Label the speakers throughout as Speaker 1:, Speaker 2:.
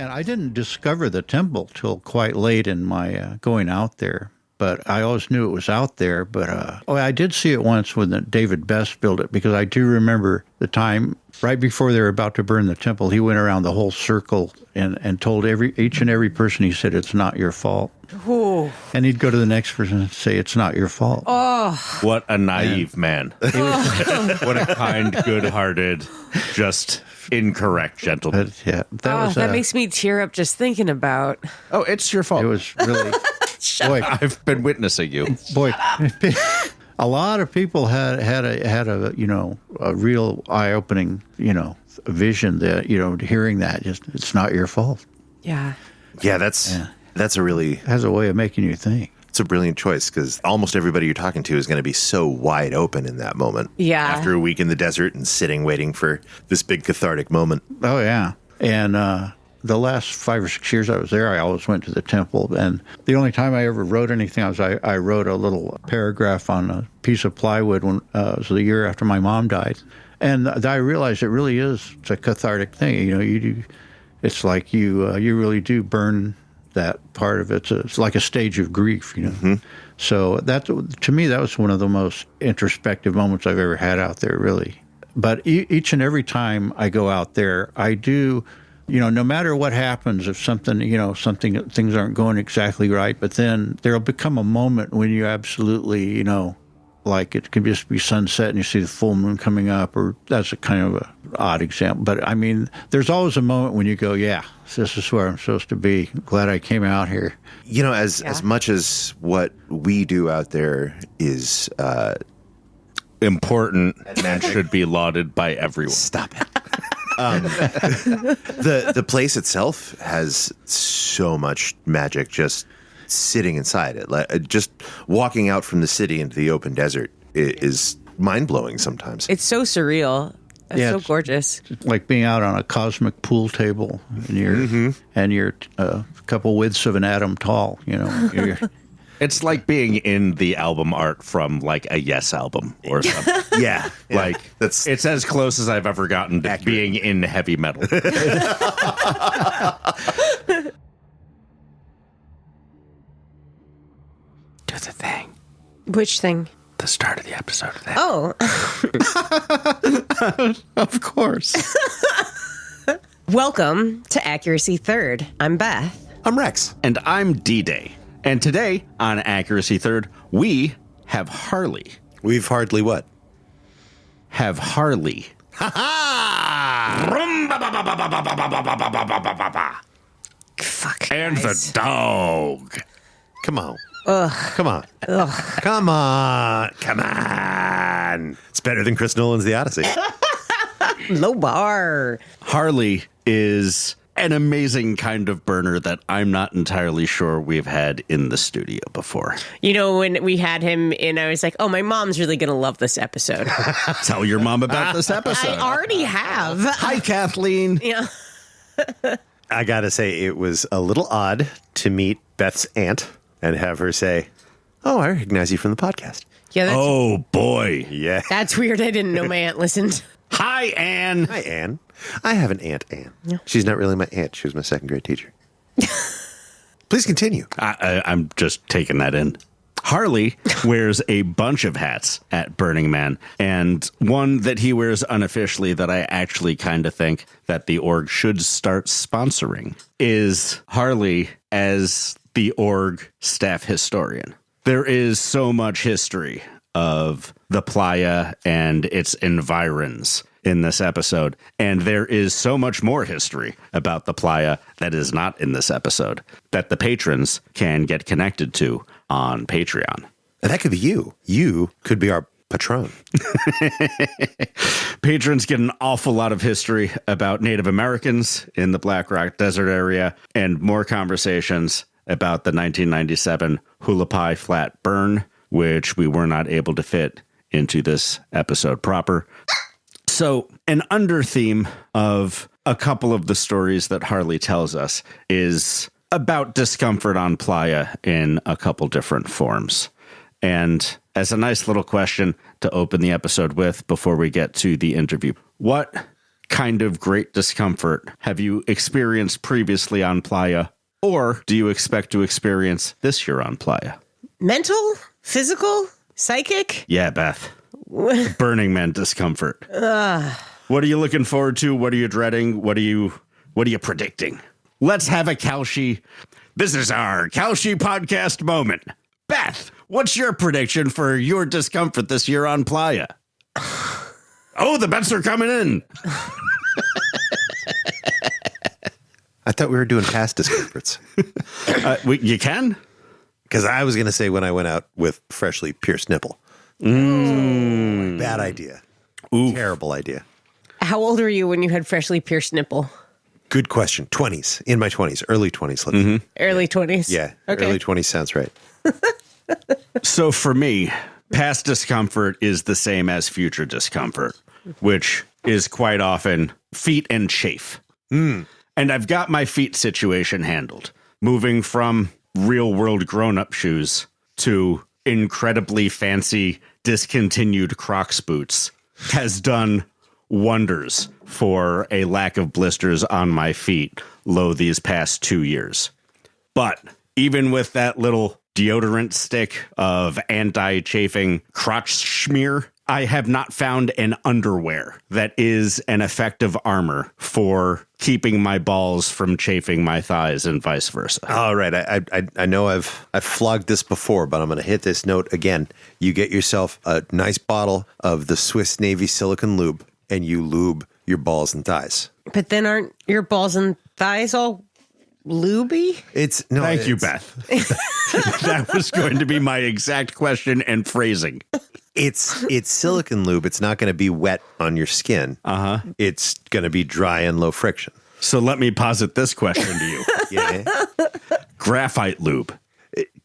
Speaker 1: And I didn't discover the temple till quite late in my going out there. But I always knew it was out there. But I did see it once when David Best built it, because I do remember the time right before they were about to burn the temple. He went around the whole circle and told each and every person, he said, "It's not your fault."
Speaker 2: Ooh.
Speaker 1: And he'd go to the next person and say, "It's not your fault."
Speaker 2: Oh,
Speaker 3: what a naive man! What a kind, good-hearted, just incorrect gentleman.
Speaker 1: But, yeah,
Speaker 2: that makes me tear up just thinking about.
Speaker 3: Oh, it's your fault.
Speaker 1: It was really. Boy,
Speaker 3: I've been witnessing you.
Speaker 1: Boy, a lot of people had a real eye-opening vision that hearing that it's not your fault.
Speaker 2: Yeah.
Speaker 4: Yeah, that's a really
Speaker 1: has a way of making you think.
Speaker 4: It's a brilliant choice, because almost everybody you're talking to is going to be so wide open in that moment.
Speaker 2: Yeah.
Speaker 4: After a week in the desert and sitting waiting for this big cathartic moment.
Speaker 1: Oh yeah, and the last 5 or 6 years I was there, I always went to the temple. And the only time I ever wrote anything, I wrote a little paragraph on a piece of plywood when it was the year after my mom died. And I realized it's a cathartic thing. It's like you really do burn that part of it. It's like a stage of grief,
Speaker 4: Mm-hmm.
Speaker 1: So to me, that was one of the most introspective moments I've ever had out there, really. But each and every time I go out there, I do. No matter what happens, if things aren't going exactly right, but then there'll become a moment when you absolutely, like it can just be sunset and you see the full moon coming up, or that's a kind of an odd example. But I mean, there's always a moment when you go, yeah, this is where I'm supposed to be. Glad I came out here.
Speaker 4: As much as what we do out there is
Speaker 3: important and should be lauded by everyone.
Speaker 4: Stop it. The place itself has so much magic just sitting inside it. Like, just walking out from the city into the open desert is mind-blowing sometimes.
Speaker 2: It's so surreal. It's so gorgeous.
Speaker 1: It's like being out on a cosmic pool table, and you're a couple widths of an atom tall.
Speaker 3: It's like being in the album art from like a Yes album or something.
Speaker 4: Yeah.
Speaker 3: Like it's as close as I've ever gotten to being in heavy metal.
Speaker 2: Do
Speaker 3: the thing.
Speaker 2: Which thing?
Speaker 3: The start of the episode.
Speaker 2: Oh.
Speaker 1: Of course.
Speaker 2: Welcome to Accuracy Third. I'm Beth.
Speaker 4: I'm Rex.
Speaker 3: And I'm D-Day. And today on Accuracy Third, we have Harley.
Speaker 4: We've hardly what?
Speaker 3: Have Harley.
Speaker 2: Fuck.
Speaker 3: And
Speaker 2: guys.
Speaker 3: the dog.
Speaker 4: Come on.
Speaker 2: Ugh.
Speaker 4: Come on.
Speaker 2: Ugh.
Speaker 4: Come on. Come on. It's better than Chris Nolan's The Odyssey.
Speaker 2: Low bar.
Speaker 3: Harley is an amazing kind of burner that I'm not entirely sure we've had in the studio before.
Speaker 2: When we had him in, I was like, oh, my mom's really going to love this episode.
Speaker 3: Tell your mom about this episode.
Speaker 2: I already have.
Speaker 3: Hi, Kathleen.
Speaker 2: Yeah.
Speaker 4: I gotta say, it was a little odd to meet Beth's aunt and have her say, "Oh, I recognize you from the podcast."
Speaker 2: Yeah.
Speaker 3: Oh, boy.
Speaker 4: Yeah.
Speaker 2: That's weird. I didn't know my aunt listened.
Speaker 3: Hi, Anne.
Speaker 4: Hi, Anne. I have an aunt, Anne.
Speaker 2: Yeah.
Speaker 4: She's not really my aunt. She was my second grade teacher. Please continue.
Speaker 3: I'm just taking that in. Harley wears a bunch of hats at Burning Man, and one that he wears unofficially that I actually kind of think that the org should start sponsoring is Harley as the org staff historian. There is so much history of the playa and its environs in this episode, and there is so much more history about the playa that is not in this episode that the patrons can get connected to on Patreon.
Speaker 4: And that could be you. You could be our patron.
Speaker 3: Patrons get an awful lot of history about Native Americans in the Black Rock Desert area and more conversations about the 1997 Hualapai Flat burn, which we were not able to fit into this episode proper. So an under theme of a couple of the stories that Harley tells us is about discomfort on playa in a couple different forms. And as a nice little question to open the episode with before we get to the interview, what kind of great discomfort have you experienced previously on Playa, or do you expect to experience this year on Playa?
Speaker 2: Mental? Physical? Psychic?
Speaker 3: Yeah, Beth. Burning Man discomfort. What are you looking forward to? What are you dreading? What are you predicting? Let's have a Kalshi. This is our Kalshi podcast moment. Beth, what's your prediction for your discomfort this year on Playa? Oh, the bets are coming in.
Speaker 5: I thought we were doing past discomforts.
Speaker 3: You can?
Speaker 5: Because I was going to say when I went out with freshly pierced nipple. Bad idea.
Speaker 3: Ooh.
Speaker 5: Terrible idea.
Speaker 2: How old were you when you had freshly pierced nipple?
Speaker 5: Good question. 20s. In my 20s. Early 20s. Let's say.
Speaker 2: Early 20s?
Speaker 5: Yeah.
Speaker 2: Okay.
Speaker 5: Early 20s sounds right.
Speaker 3: So for me, past discomfort is the same as future discomfort, which is quite often feet and chafe. And I've got my feet situation handled, moving from real world grown-up shoes to incredibly fancy discontinued Crocs boots has done wonders for a lack of blisters on my feet these past 2 years. But even with that little deodorant stick of anti-chafing crotch smear, I have not found an underwear that is an effective armor for keeping my balls from chafing my thighs and vice versa.
Speaker 5: All right. I know I've flogged this before, but I'm going to hit this note again. You get yourself a nice bottle of the Swiss Navy silicone lube, and you lube your balls and thighs.
Speaker 2: But then aren't your balls and thighs all lubey?
Speaker 3: Thank you, Beth. That was going to be my exact question and phrasing.
Speaker 5: It's silicone lube. It's not going to be wet on your skin. It's going to be dry and low friction.
Speaker 3: So let me posit this question to you.
Speaker 5: Yeah.
Speaker 3: Graphite lube.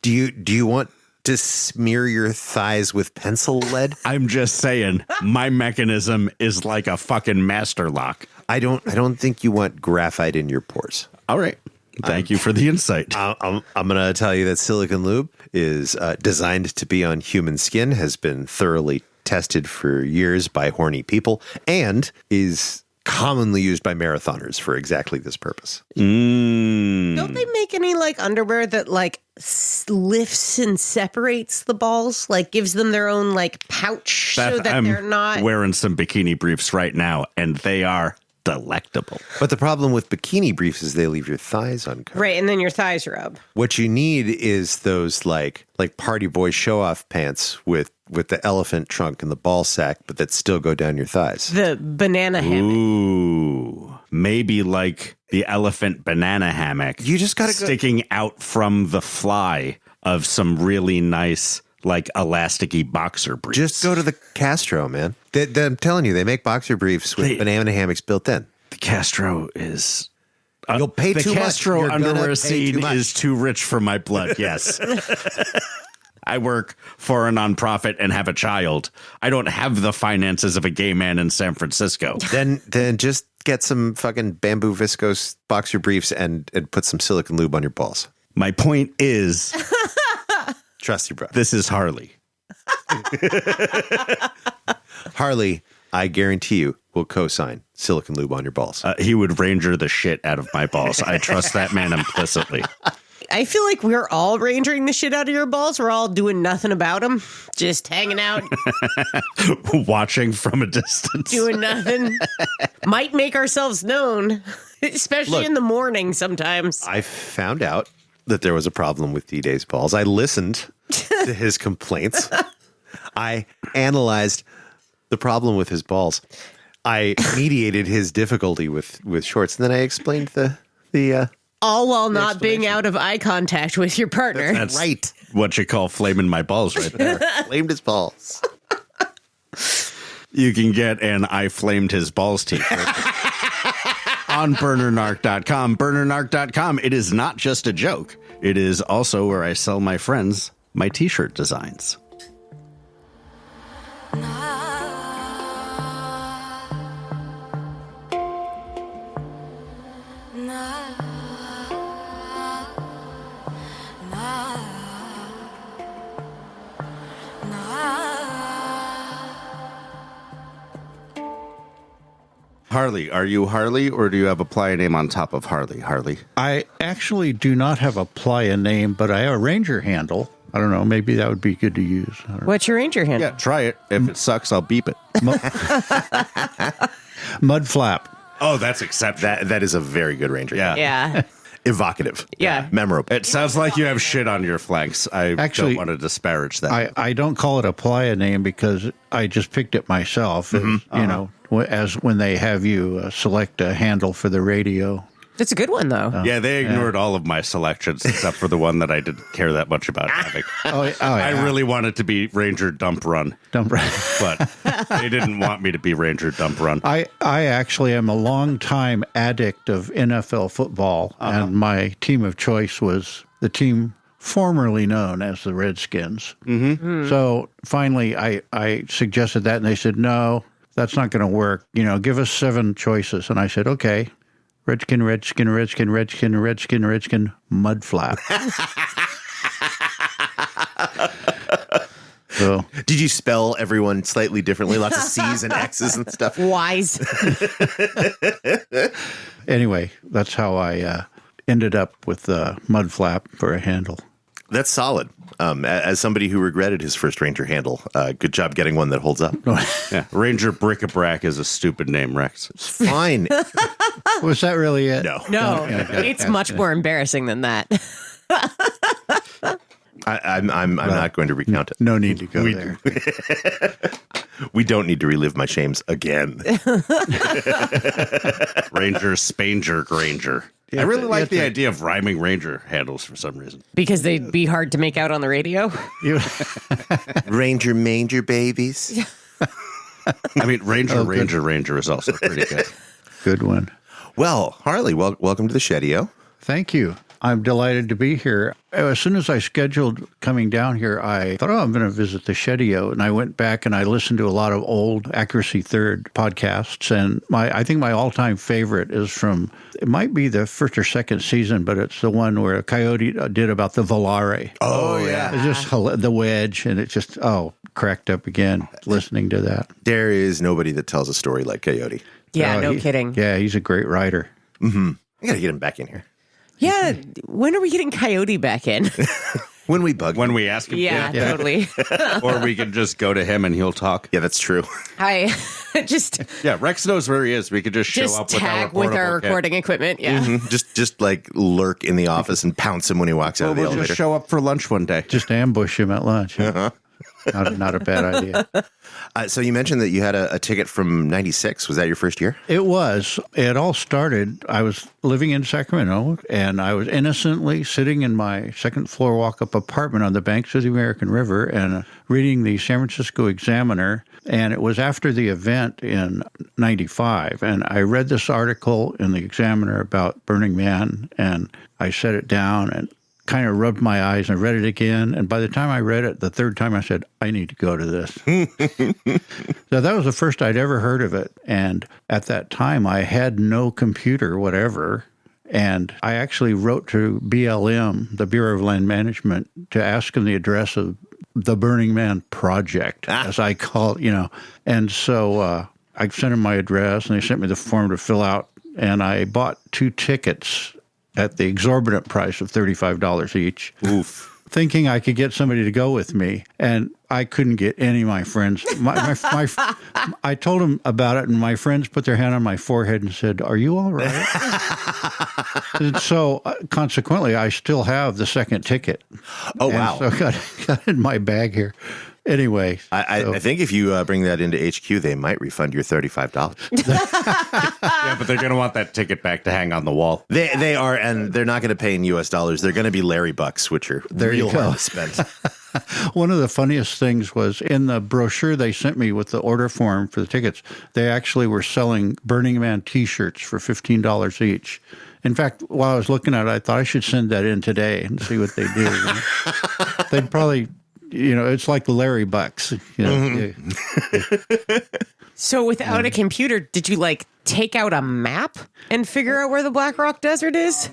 Speaker 5: Do you want to smear your thighs with pencil lead?
Speaker 3: I'm just saying, my mechanism is like a fucking master lock.
Speaker 5: I don't think you want graphite in your pores.
Speaker 3: All right. Thank you for the insight.
Speaker 5: I'm going to tell you that silicone lube is designed to be on human skin, has been thoroughly tested for years by horny people, and is commonly used by marathoners for exactly this purpose.
Speaker 2: Don't they make any like underwear that like lifts and separates the balls, like gives them their own like pouch
Speaker 3: Beth,
Speaker 2: so that
Speaker 3: I'm
Speaker 2: they're not
Speaker 3: wearing some bikini briefs right now, and they are delectable.
Speaker 5: But the problem with bikini briefs is they leave your thighs uncovered.
Speaker 2: right, and then your thighs rub.
Speaker 5: What you need is those like party boy show off pants with the elephant trunk and the ball sack, but that still go down your thighs.
Speaker 2: The banana hammock.
Speaker 3: Ooh, maybe like the elephant banana hammock.
Speaker 5: You just got to go.
Speaker 3: sticking out from the fly of some really nice, like elasticy boxer briefs.
Speaker 5: Just go to the Castro, man. I'm telling you, they make boxer briefs with banana hammocks built in.
Speaker 3: The Castro is.
Speaker 5: You'll pay
Speaker 3: the
Speaker 5: too much.
Speaker 3: Castro
Speaker 5: You're gonna
Speaker 3: underwear
Speaker 5: pay
Speaker 3: scene
Speaker 5: too much.
Speaker 3: is too rich for my blood. Yes. I work for a nonprofit and have a child. I don't have the finances of a gay man in San Francisco.
Speaker 5: Then just get some fucking bamboo viscose boxer briefs and put some silicone lube on your balls.
Speaker 3: My point is,
Speaker 5: Trust your brother.
Speaker 3: this is Harley.
Speaker 5: Harley, I guarantee you, will co-sign silicone lube on your balls.
Speaker 3: He would ranger the shit out of my balls. I trust that man implicitly.
Speaker 2: I feel like we're all rangering the shit out of your balls. We're all doing nothing about them, just hanging out,
Speaker 3: Watching from a distance.
Speaker 2: doing nothing. Might make ourselves known, especially
Speaker 5: Look.
Speaker 2: in the morning sometimes.
Speaker 5: I found out that there was a problem with D-Day's balls. I listened to his complaints. I analyzed the problem with his balls. I mediated his difficulty with shorts, and then I explained the
Speaker 2: All while not being out of eye contact with your partner.
Speaker 3: That's
Speaker 5: right.
Speaker 3: what you call flaming my balls right there.
Speaker 5: flamed his balls.
Speaker 3: You can get an I flamed his balls t-shirt on burnernarc.com. Burnernarc.com. It is not just a joke. It is also where I sell my friends my t-shirt designs. Harley. Are you Harley, or do you have a playa name on top of Harley? Harley.
Speaker 1: I actually do not have a playa name, but I have a ranger handle. I don't know. Maybe that would be good to use. I don't know.
Speaker 2: What's your ranger handle?
Speaker 3: Yeah, try it. If it sucks, I'll beep it.
Speaker 1: Mud flap.
Speaker 3: Oh, that's exceptional.
Speaker 5: That is a very good ranger.
Speaker 3: Yeah.
Speaker 2: Yeah.
Speaker 5: Evocative.
Speaker 2: Yeah.
Speaker 5: Memorable.
Speaker 3: It sounds like you have shit on your flanks. I
Speaker 1: Actually,
Speaker 3: don't want to disparage that.
Speaker 1: I don't call it a playa name because I just picked it myself. You know, as when they have you select a handle for the radio.
Speaker 2: That's a good one, though.
Speaker 3: Yeah, they ignored all of my selections except for the one that I didn't care that much about having.
Speaker 1: Yeah.
Speaker 3: I really wanted to be Ranger Dump Run,
Speaker 1: Dump Run.
Speaker 3: but they didn't want me to be Ranger Dump Run.
Speaker 1: I actually am a longtime addict of NFL football, and my team of choice was the team formerly known as the Redskins. Mm-hmm. So finally, I suggested that, and they said, no, that's not going to work. You know, give us 7 choices. And I said, okay. Redskin, Redskin, Redskin, Redskin, Redskin, Redskin, mud flap. So,
Speaker 5: Did you spell everyone slightly differently? Lots of C's and X's and stuff.
Speaker 2: Wise.
Speaker 1: anyway, that's how I ended up with mud flap for a handle.
Speaker 5: That's solid. As somebody who regretted his first ranger handle, good job getting one that holds up.
Speaker 3: Yeah, Ranger Bric-a-Brac is a stupid name, Rex.
Speaker 5: Fine.
Speaker 1: Was that really it?
Speaker 5: No.
Speaker 2: No, it's much more embarrassing than that.
Speaker 5: I'm not going to recount it.
Speaker 1: No need to go there.
Speaker 5: We don't need to relive my shames again.
Speaker 3: Ranger Spanger Granger. I really like the idea of rhyming Ranger handles for some reason.
Speaker 2: Because they'd be hard to make out on the radio.
Speaker 5: Ranger Manger babies.
Speaker 3: I mean, Ranger is also pretty good.
Speaker 1: Good one.
Speaker 5: Well, Harley, welcome to the Shedio.
Speaker 1: Thank you. I'm delighted to be here. As soon as I scheduled coming down here, I thought, I'm going to visit the Shedio. And I went back and I listened to a lot of old Accuracy Third podcasts. And I think my all-time favorite is from, it might be the first or second season, but it's the one where Coyote did about the Volare.
Speaker 5: Oh, yeah.
Speaker 1: It's just the wedge, and it just, cracked up again listening to that.
Speaker 5: There is nobody that tells a story like Coyote.
Speaker 2: Yeah, no kidding.
Speaker 1: Yeah, he's a great writer.
Speaker 5: Mm-hmm. I got to get him back in here.
Speaker 2: Yeah, when are we getting Coyote back in?
Speaker 5: When we bug him.
Speaker 3: When we ask him.
Speaker 2: Yeah, totally.
Speaker 3: Or we can just go to him and he'll talk.
Speaker 5: Yeah, that's true.
Speaker 2: I just
Speaker 3: Yeah, Rex knows where he is. We could just show up
Speaker 2: tag
Speaker 3: with
Speaker 2: with our
Speaker 3: portable kit.
Speaker 2: recording equipment. Yeah.
Speaker 5: Mm-hmm. Just like lurk in the office and pounce him when he walks out of the
Speaker 3: We'll
Speaker 5: elevator.
Speaker 3: just show up for lunch one day.
Speaker 1: Just ambush him at lunch.
Speaker 5: Uh-huh.
Speaker 1: Not a bad idea.
Speaker 5: So you mentioned that you had a ticket from 96. Was that your first year?
Speaker 1: It was. It all started, I was living in Sacramento, and I was innocently sitting in my second floor walk-up apartment on the banks of the American River and reading the San Francisco Examiner. And it was after the event in 95. And I read this article in the Examiner about Burning Man, and I set it down and kind of rubbed my eyes and read it again. And by the time I read it, the third time I said, I need to go to this. So that was the first I'd ever heard of it. And at that time, I had no computer, whatever. And I actually wrote to BLM, the Bureau of Land Management, to ask them the address of the Burning Man Project, as I call it, And so I sent them my address, and they sent me the form to fill out. And I bought 2 tickets at the exorbitant price of $35 each.
Speaker 3: Oof.
Speaker 1: Thinking I could get somebody to go with me, and I couldn't get any of my friends. I told them about it, and my friends put their hand on my forehead and said, "Are you all right?" And so, consequently, I still have the second ticket.
Speaker 5: Oh, wow.
Speaker 1: So got it in my bag here. Anyway.
Speaker 5: I think if you bring that into HQ, they might refund your $35.
Speaker 3: Yeah, but they're going to want that ticket back to hang on the wall.
Speaker 5: They are, and they're not going to pay in U.S. dollars. They're going to be Larry Bucks, which are real hard to spend.
Speaker 1: One of the funniest things was in the brochure they sent me with the order form for the tickets, they actually were selling Burning Man T-shirts for $15 each. In fact, while I was looking at it, I thought I should send that in today and see what they do. They'd probably, it's like the Larry Bucks.
Speaker 2: So without a computer, did you take out a map and figure out where the Black Rock Desert is?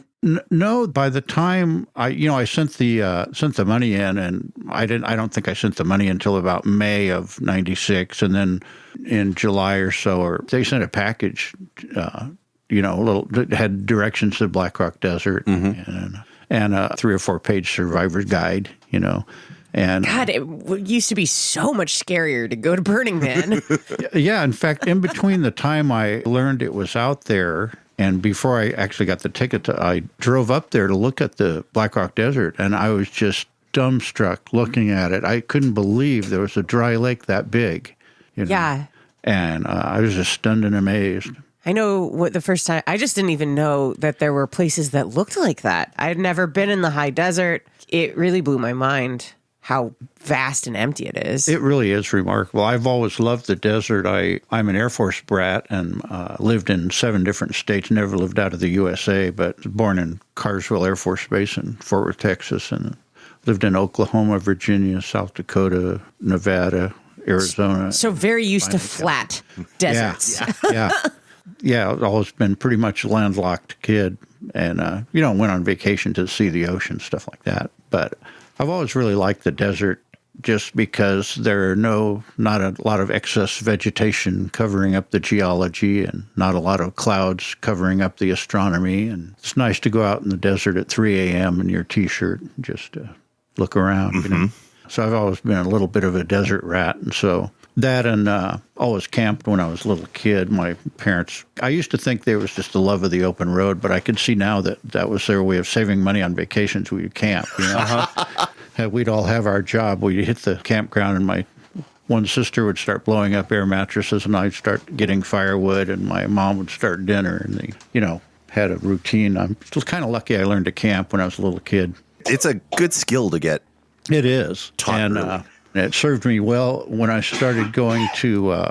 Speaker 1: No, by the time I sent the money in, and I don't think I sent the money until about May of '96, and then in July or so, or they sent a package, a little that had directions to Black Rock Desert and a 3 or 4 page survivor's guide, And
Speaker 2: God, it used to be so much scarier to go to Burning Man.
Speaker 1: Yeah, in fact, in between the time I learned it was out there and before I actually got the ticket, I drove up there to look at the Black Rock Desert, and I was just dumbstruck looking at it. I couldn't believe there was a dry lake that big.
Speaker 2: Yeah.
Speaker 1: And I was just stunned and amazed.
Speaker 2: I know the first time, I just didn't even know that there were places that looked like that. I had never been in the high desert. It really blew my mind how vast and empty it is.
Speaker 1: It really is remarkable. I've always loved the desert. I'm an Air Force brat and lived in 7 different states, never lived out of the USA, but born in Carsville Air Force Base in Fort Worth, Texas, and lived in Oklahoma, Virginia, South Dakota, Nevada, Arizona.
Speaker 2: So very used to flat deserts.
Speaker 1: Yeah, I've always been pretty much a landlocked kid and, went on vacation to see the ocean, stuff like that. But I've always really liked the desert just because there are not a lot of excess vegetation covering up the geology and not a lot of clouds covering up the astronomy. And it's nice to go out in the desert at 3 a.m. in your T-shirt just to look around. So I've always been a little bit of a desert rat. And so that and always camped when I was a little kid. My parents, I used to think there was just the love of the open road, but I could see now that was their way of saving money on vacations. We would camp, We'd all have our job. We'd hit the campground, and my one sister would start blowing up air mattresses, and I'd start getting firewood, and my mom would start dinner, and they, had a routine. I'm still kind of lucky I learned to camp when I was a little kid.
Speaker 4: It's a good skill to get.
Speaker 1: It is.
Speaker 4: Taught
Speaker 1: and
Speaker 4: early.
Speaker 1: It served me well when I started going to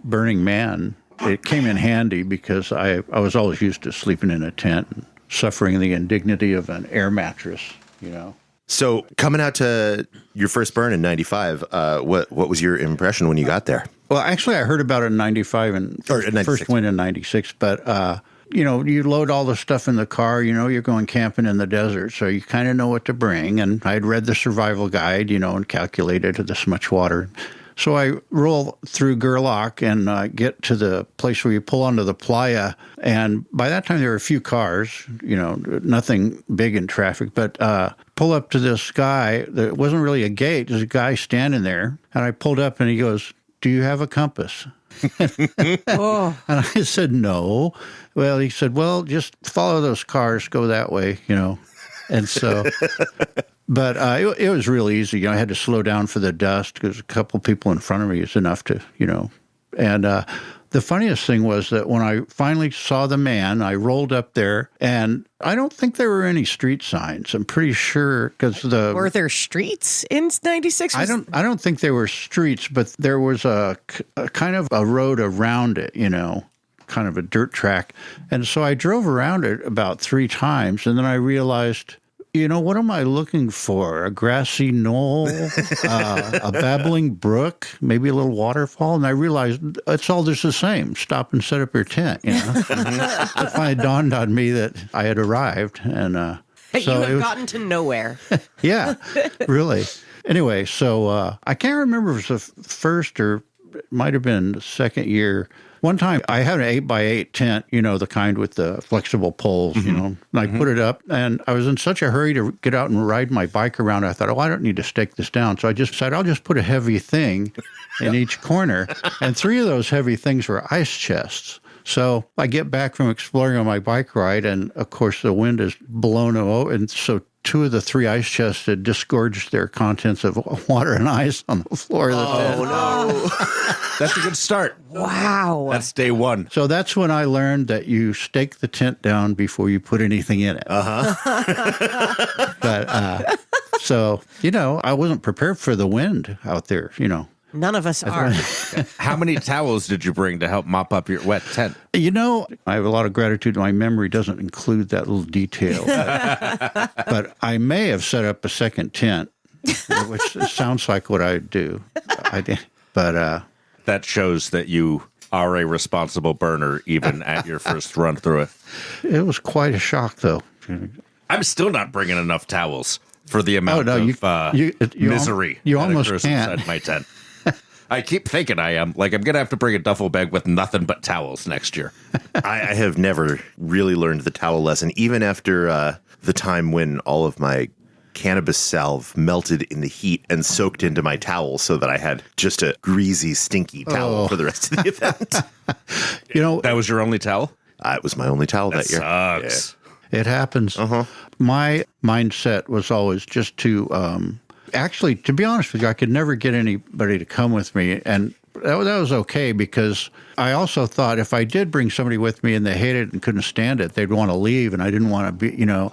Speaker 1: Burning Man. It came in handy because I was always used to sleeping in a tent and suffering the indignity of an air mattress,
Speaker 4: So coming out to your first burn in '95, what was your impression when you got there?
Speaker 1: Well, actually, I heard about it in '95 and
Speaker 4: Or in 96.
Speaker 1: first went in '96. But you load all the stuff in the car. You're going camping in the desert, so you kind of know what to bring. And I'd read the survival guide, and calculated this much water. So I roll through Gerlach and get to the place where you pull onto the playa. And by that time, there were a few cars, nothing big in traffic. But pull up to this guy. There wasn't really a gate. There's a guy standing there. And I pulled up and he goes, "Do you have a compass?"
Speaker 2: Oh.
Speaker 1: And I said, "No." Well, he said, "Well, just follow those cars, go that way, And so, but it was really easy. I had to slow down for the dust because a couple people in front of me is enough to, And the funniest thing was that when I finally saw the man, I rolled up there, and I don't think there were any street signs. I'm pretty sure because
Speaker 2: Were there streets in '96?
Speaker 1: I don't think there were streets, but there was a kind of a road around it, kind of a dirt track. And so I drove around it about 3 times, and then I realized, what am I looking for? A grassy knoll, a babbling brook, maybe a little waterfall? And I realized it's all just the same. Stop and set up your tent, It finally dawned on me that I had arrived. And
Speaker 2: you had gotten to nowhere.
Speaker 1: Yeah, really. Anyway, so I can't remember if it was the first or it might have been the second year. One time I had an 8x8 tent, the kind with the flexible poles, and I put it up, and I was in such a hurry to get out and ride my bike around. I thought, I don't need to stake this down. So I just decided I'll just put a heavy thing in each corner. And 3 of those heavy things were ice chests. So I get back from exploring on my bike ride, and of course the wind has blown them over. And so 2 of the 3 ice chests had disgorged their contents of water and ice on the floor of the tent.
Speaker 3: Oh, no. That's a good start.
Speaker 2: Wow.
Speaker 3: That's day 1.
Speaker 1: So that's when I learned that you stake the tent down before you put anything in it. But so, I wasn't prepared for the wind out there,
Speaker 2: None of us are.
Speaker 3: How many towels did you bring to help mop up your wet tent?
Speaker 1: I have a lot of gratitude. My memory doesn't include that little detail. But I may have set up a second tent, which sounds like what I'd do. But
Speaker 3: that shows that you are a responsible burner even at your first run through it.
Speaker 1: It was quite a shock, though.
Speaker 3: I'm still not bringing enough towels for the amount
Speaker 1: no,
Speaker 3: of misery
Speaker 1: you
Speaker 3: that
Speaker 1: almost
Speaker 3: occurs
Speaker 1: can't.
Speaker 3: inside my tent. I keep thinking I am. Like, I'm going to have to bring a duffel bag with nothing but towels next year.
Speaker 4: I have never really learned the towel lesson, even after the time when all of my cannabis salve melted in the heat and soaked into my towel so that I had just a greasy, stinky towel for the rest of the event.
Speaker 3: That was your only towel?
Speaker 4: It was my only towel that year.
Speaker 3: Sucks.
Speaker 1: It happens. My mindset was always just to, actually, to be honest with you, I could never get anybody to come with me. And that was okay because I also thought if I did bring somebody with me and they hated it and couldn't stand it, they'd want to leave. And I didn't want to be,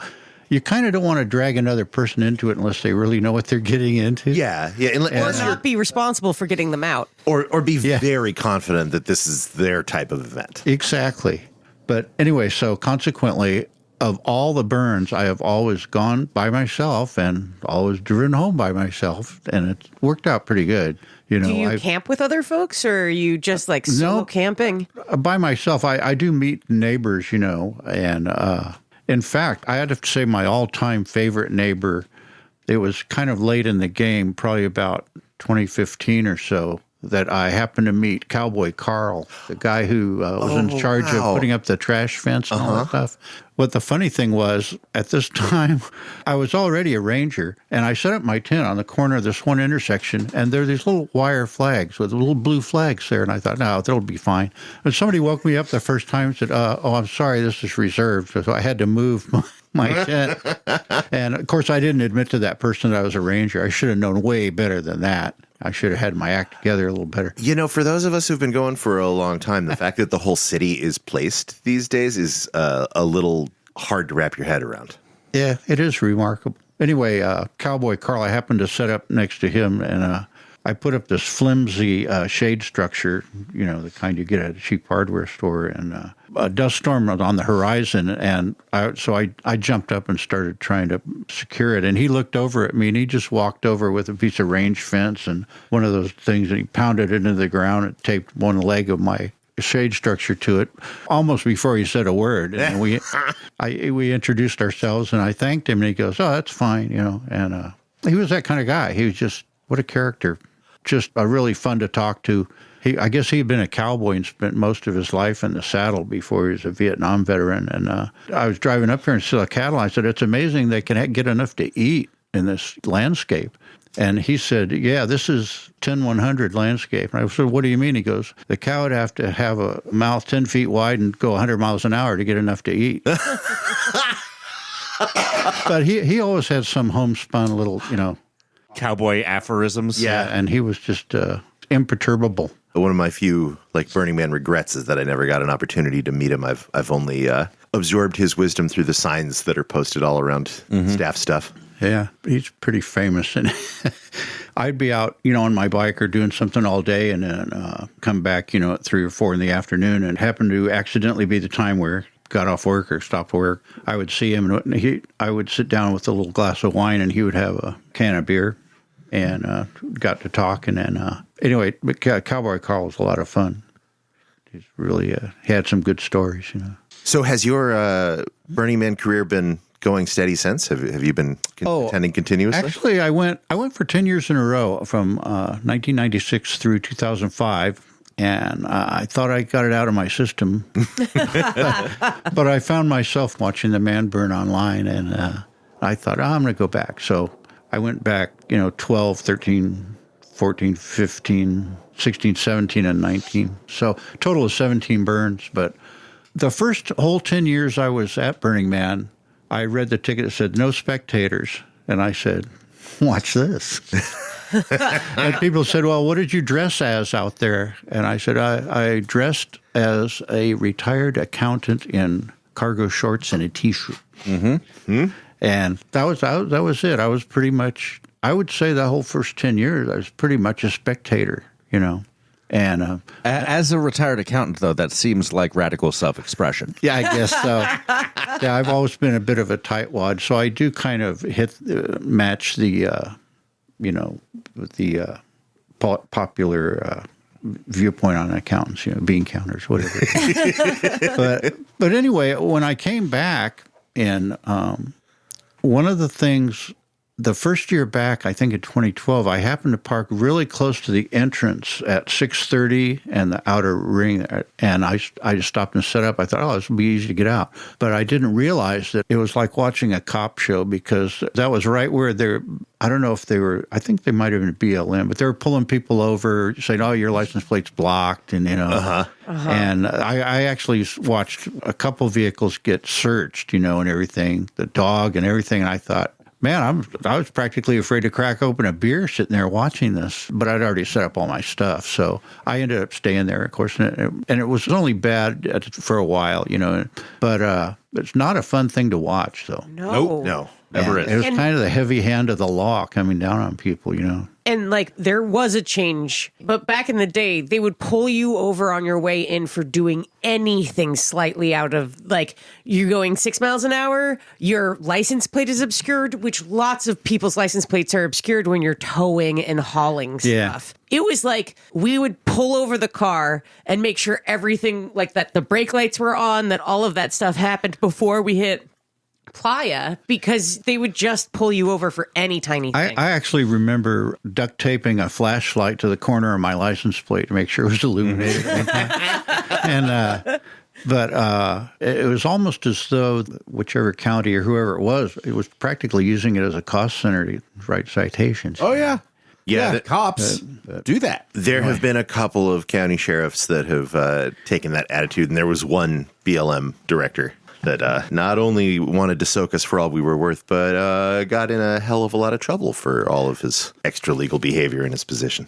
Speaker 1: you kind of don't want to drag another person into it unless they really know what they're getting into.
Speaker 4: Yeah.
Speaker 2: Or
Speaker 4: Unless you're,
Speaker 2: not be responsible for getting them out.
Speaker 4: or be very confident that this is their type of event.
Speaker 1: Exactly. But anyway, so consequently, of all the burns, I have always gone by myself and always driven home by myself, and it's worked out pretty good.
Speaker 2: Do you camp with other folks, or are you just like solo camping?
Speaker 1: By myself. I do meet neighbors, and in fact, I had to say my all-time favorite neighbor, it was kind of late in the game, probably about 2015 or so, that I happened to meet Cowboy Carl, the guy who was in charge of putting up the trash fence and all that stuff. But the funny thing was, at this time, I was already a ranger, and I set up my tent on the corner of this one intersection, and there are these little wire flags with little blue flags there, and I thought, no, that'll be fine. And somebody woke me up the first time and said, I'm sorry, this is reserved. So I had to move my tent. And, of course, I didn't admit to that person that I was a ranger. I should have known way better than that. I should have had my act together a little better.
Speaker 4: For those of us who've been going for a long time, the fact that the whole city is placed these days is a little hard to wrap your head around.
Speaker 1: Yeah, it is remarkable. Anyway, Cowboy Carl, I happened to set up next to him, and I put up this flimsy shade structure, the kind you get at a cheap hardware store, and a dust storm was on the horizon, and so I jumped up and started trying to secure it, and he looked over at me, and he just walked over with a piece of range fence and one of those things, and he pounded it into the ground and taped one leg of my shade structure to it almost before he said a word. And we introduced ourselves, and I thanked him, and he goes, "Oh, that's fine," and he was that kind of guy. He was just, what a character. Just really fun to talk to. I guess he had been a cowboy and spent most of his life in the saddle before he was a Vietnam veteran. And I was driving up here and saw cattle. I said, it's amazing they can get enough to eat in this landscape. And he said, yeah, this is 10-100 landscape. And I said, what do you mean? He goes, the cow would have to have a mouth 10 feet wide and go 100 miles an hour to get enough to eat. But he always had some homespun little,
Speaker 3: Cowboy aphorisms.
Speaker 1: Yeah, and he was just imperturbable.
Speaker 4: One of my few Burning Man regrets is that I never got an opportunity to meet him. I've only absorbed his wisdom through the signs that are posted all around staff stuff.
Speaker 1: Yeah, he's pretty famous. And I'd be out, on my bike or doing something all day, and then come back, at 3 or 4 in the afternoon, and happen to accidentally be the time where got off work or stopped work. I would see him, and I would sit down with a little glass of wine, and he would have a can of beer, and got to talk. And then anyway, Cowboy Carl was a lot of fun. He's really he had some good stories.
Speaker 4: So has your Burning Man career been going steady since? Have you been attending continuously?
Speaker 1: Actually, I went for 10 years in a row from 1996 through 2005. And I thought I got it out of my system. But I found myself watching the man burn online, and I thought, I'm going to go back. So I went back, 12, 13, 14, 15, 16, 17, and 19. So total of 17 burns. But the first whole 10 years I was at Burning Man, I read the ticket that said, no spectators. And I said, watch this. And people said, well, what did you dress as out there? And I said, I dressed as a retired accountant in cargo shorts and a T-shirt. Mm-hmm. And that was it. I was pretty much, I would say the whole first 10 years, I was pretty much a spectator, And
Speaker 3: as a retired accountant, though, that seems like radical self-expression.
Speaker 1: Yeah, I guess so. Yeah, I've always been a bit of a tightwad, so I do kind of match the with the popular viewpoint on accountants, bean counters, whatever. But anyway, when I came back, And one of the things, the first year back, I think in 2012, I happened to park really close to the entrance at 630 and the outer ring, and I just stopped and set up. I thought, oh, this will be easy to get out. But I didn't realize that it was like watching a cop show, because that was right where they're, I don't know if they were, I think they might have been BLM, but they were pulling people over, saying, oh, your license plate's blocked, and, and I actually watched a couple vehicles get searched, and everything, the dog and everything, and I thought, man, I was practically afraid to crack open a beer sitting there watching this, but I'd already set up all my stuff. So I ended up staying there, of course, and it was only bad for a while, but it's not a fun thing to watch, though.
Speaker 4: No.
Speaker 3: Never
Speaker 1: And
Speaker 3: is.
Speaker 1: it was kind of the heavy hand of the law coming down on people,
Speaker 2: And like there was a change, but back in the day, they would pull you over on your way in for doing anything slightly out of, like, you're going 6 miles an hour, your license plate is obscured, which lots of people's license plates are obscured when you're towing and hauling stuff. It was like we would pull over the car and make sure everything, like that the brake lights were on, that all of that stuff happened before we hit Playa, because they would just pull you over for any tiny thing.
Speaker 1: I actually remember duct taping a flashlight to the corner of my license plate to make sure it was illuminated. But it was almost as though whichever county or whoever it was practically using it as a cost center to write citations.
Speaker 6: Oh, yeah.
Speaker 4: Yeah,
Speaker 6: The cops do that.
Speaker 4: There have been a couple of county sheriffs that have taken that attitude, and there was one BLM director that not only wanted to soak us for all we were worth, but got in a hell of a lot of trouble for all of his extra legal behavior in his position.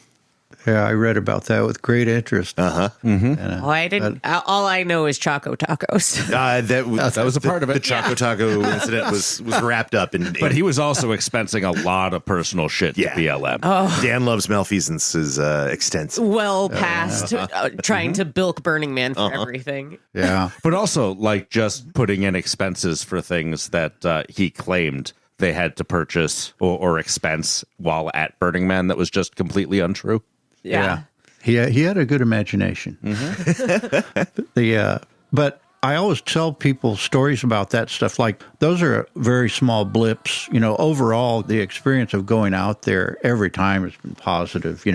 Speaker 1: Yeah, I read about that with great interest.
Speaker 2: I didn't. All I know is Choco Tacos.
Speaker 4: That
Speaker 3: was a part of it.
Speaker 4: The Choco Taco incident was wrapped up in.
Speaker 3: But he was also expensing a lot of personal shit to BLM.
Speaker 4: Dan Love's malfeasance is extensive.
Speaker 2: Well past trying to bilk Burning Man for everything.
Speaker 1: Yeah.
Speaker 3: But also, like, just putting in expenses for things that he claimed they had to purchase or expense while at Burning Man that was just completely untrue.
Speaker 2: Yeah.
Speaker 1: He had a good imagination. But I always tell people stories about that stuff. Like, those are very small blips. Overall, the experience of going out there every time has been positive,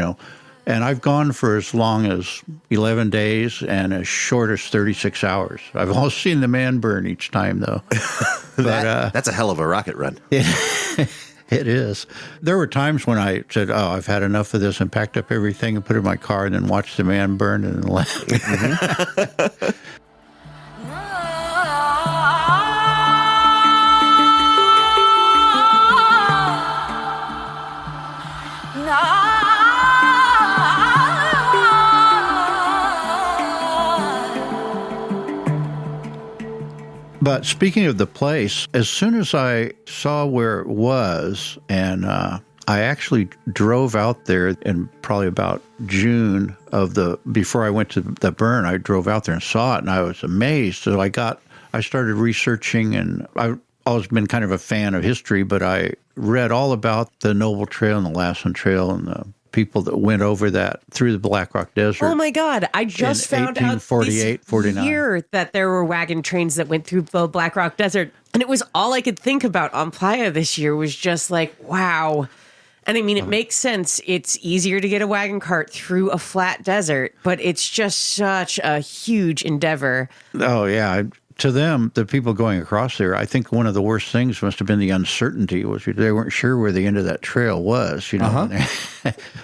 Speaker 1: And I've gone for as long as 11 days and as short as 36 hours. I've always seen the man burn each time, though. But
Speaker 4: That's a hell of a rocket run.
Speaker 1: it is. There were times when I said, oh, I've had enough of this, and packed up everything and put it in my car and then watched the man burn and then left. But speaking of the place, as soon as I saw where it was, and I actually drove out there in probably about June before I went to the burn, I drove out there and saw it, and I was amazed. So I started researching, and I've always been kind of a fan of history, but I read all about the Noble Trail and the Lassen Trail and the people that went over that through the Black Rock Desert.
Speaker 2: Oh my God. I just found out
Speaker 1: 1848, 49.
Speaker 2: year that there were wagon trains that went through the Black Rock Desert. And it was all I could think about on Playa this year was just like, wow. And I mean, it makes sense. It's easier to get a wagon cart through a flat desert, but it's just such a huge endeavor.
Speaker 1: Oh, yeah. To them, the people going across there, I think one of the worst things must have been the uncertainty. Was they weren't sure where the end of that trail was,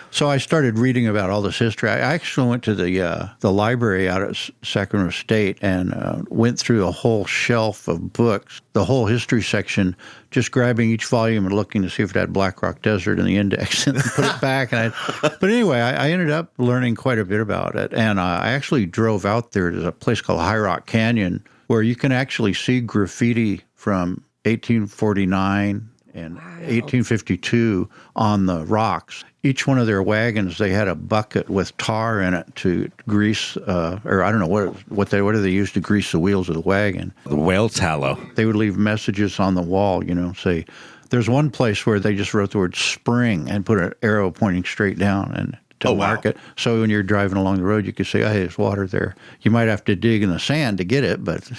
Speaker 1: So I started reading about all this history. I actually went to the library out at Sacramento State and went through a whole shelf of books, the whole history section, just grabbing each volume and looking to see if it had Black Rock Desert in the index, and put it back. But anyway, I ended up learning quite a bit about it, and I actually drove out there to a place called High Rock Canyon, where you can actually see graffiti from 1849 and 1852 on the rocks. Each one of their wagons, they had a bucket with tar in it to grease, or I don't know what do they use to grease the wheels of the wagon.
Speaker 3: The whale tallow.
Speaker 1: They would leave messages on the wall, say, there's one place where they just wrote the word spring and put an arrow pointing straight down and to mark it. So when you're driving along the road, you could say, oh, hey, there's water there. You might have to dig in the sand to get it, but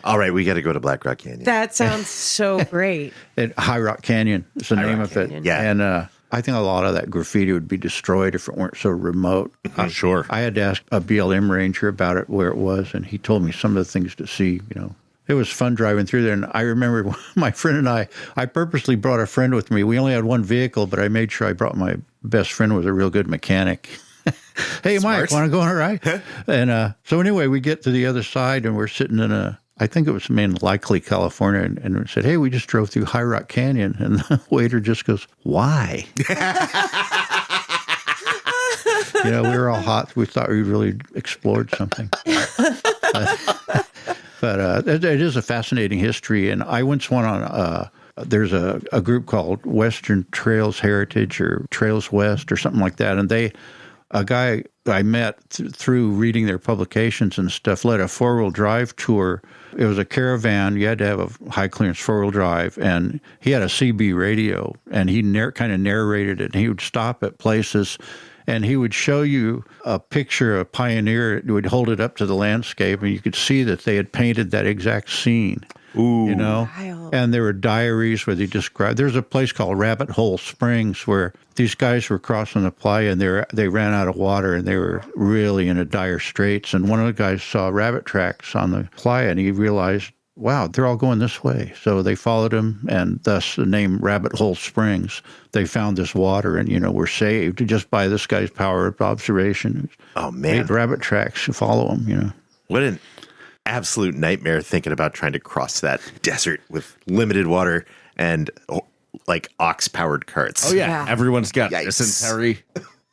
Speaker 4: All right, we got to go to Black Rock Canyon.
Speaker 2: That sounds so great.
Speaker 1: High Rock Canyon is the name
Speaker 4: Rock
Speaker 1: of it.
Speaker 2: Canyon.
Speaker 4: Yeah.
Speaker 1: And I think a lot of that graffiti would be destroyed if it weren't so remote.
Speaker 3: Sure.
Speaker 1: I had to ask a BLM ranger about it, where it was, and he told me some of the things to see, It was fun driving through there, and I remember my friend and I purposely brought a friend with me. We only had one vehicle, but I made sure I brought my best friend, who was a real good mechanic. Hey, Mike, want to go on a ride? And so anyway, we get to the other side, and we're sitting in I think it was in Likely, California, and we said, hey, we just drove through High Rock Canyon. And the waiter just goes, why? We were all hot. We thought we really explored something. But it is a fascinating history. And I once went on, there's a group called Western Trails Heritage or Trails West or something like that. And a guy I met through reading their publications and stuff led a four-wheel drive tour. It was a caravan. You had to have a high clearance four-wheel drive. And he had a CB radio, and he kind of narrated it. And he would stop at places, and he would show you a picture of Pioneer. He would hold it up to the landscape, and you could see that they had painted that exact scene. Ooh.
Speaker 2: Wild.
Speaker 1: And there were diaries where they described. There's a place called Rabbit Hole Springs where these guys were crossing the playa, and they ran out of water, and they were really in a dire straits. And one of the guys saw rabbit tracks on the playa, and he realized, wow, they're all going this way. So they followed him, and thus the name Rabbit Hole Springs. They found this water, and, were saved just by this guy's power of observation.
Speaker 4: Oh, man.
Speaker 1: Made rabbit tracks to follow him,
Speaker 4: What an absolute nightmare thinking about trying to cross that desert with limited water and ox-powered carts.
Speaker 3: Oh, yeah.
Speaker 2: Yeah.
Speaker 3: Everyone's got
Speaker 4: Yikes.
Speaker 3: dysentery.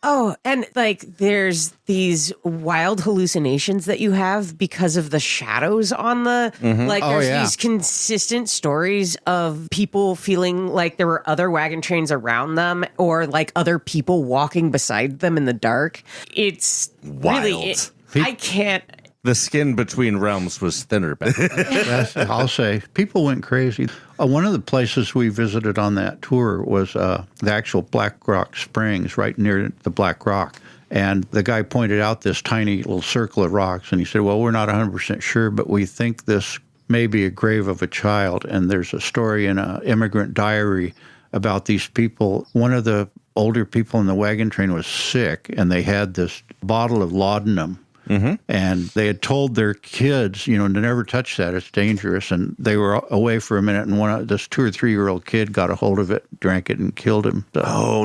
Speaker 2: Oh, and there's these wild hallucinations that you have because of the shadows on the, there's these consistent stories of people feeling like there were other wagon trains around them or other people walking beside them in the dark. It's really, I can't.
Speaker 3: The skin between realms was thinner back then.
Speaker 1: I'll say. People went crazy. One of the places we visited on that tour was the actual Black Rock Springs, right near the Black Rock. And the guy pointed out this tiny little circle of rocks, and he said, well, we're not 100% sure, but we think this may be a grave of a child. And there's a story in an immigrant diary about these people. One of the older people in the wagon train was sick, and they had this bottle of laudanum. Mm-hmm. And they had told their kids, to never touch that. It's dangerous. And they were away for a minute, and this 2 or 3-year-old kid got a hold of it, drank it, and killed him. So,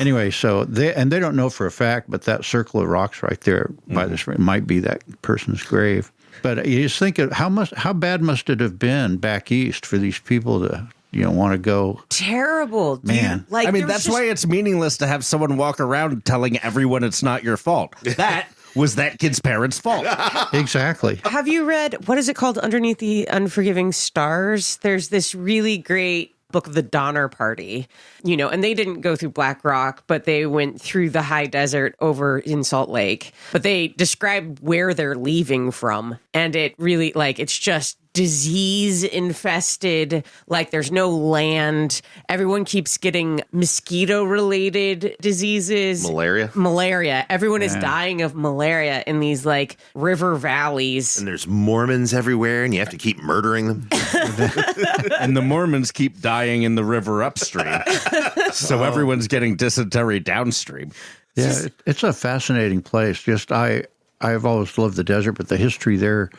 Speaker 1: anyway, so they don't know for a fact, but that circle of rocks right there by the spring might be that person's grave. But you just think of how bad must it have been back east for these people to want to go.
Speaker 2: Terrible.
Speaker 1: Man.
Speaker 3: That's why it's meaningless to have someone walk around telling everyone it's not your fault. That was that kid's parents' fault.
Speaker 1: Exactly.
Speaker 2: Have you read, what is it called, Underneath the Unforgiving Stars? There's this really great book of the Donner Party, and they didn't go through Black Rock, but they went through the high desert over in Salt Lake. But they describe where they're leaving from. And it really, it's just disease infested, there's no land. Everyone keeps getting mosquito related diseases. Malaria. Everyone is dying of malaria in these river valleys.
Speaker 4: And there's Mormons everywhere, and you have to keep murdering them.
Speaker 3: And the Mormons keep dying in the river upstream. So everyone's getting dysentery downstream.
Speaker 1: Yeah, it's a fascinating place. I've always loved the desert, but the history there,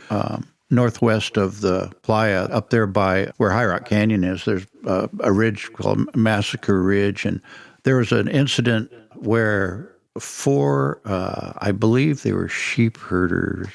Speaker 1: northwest of the playa, up there by where High Rock Canyon is, there's a ridge called Massacre Ridge, and there was an incident where 4, I believe they were sheep herders.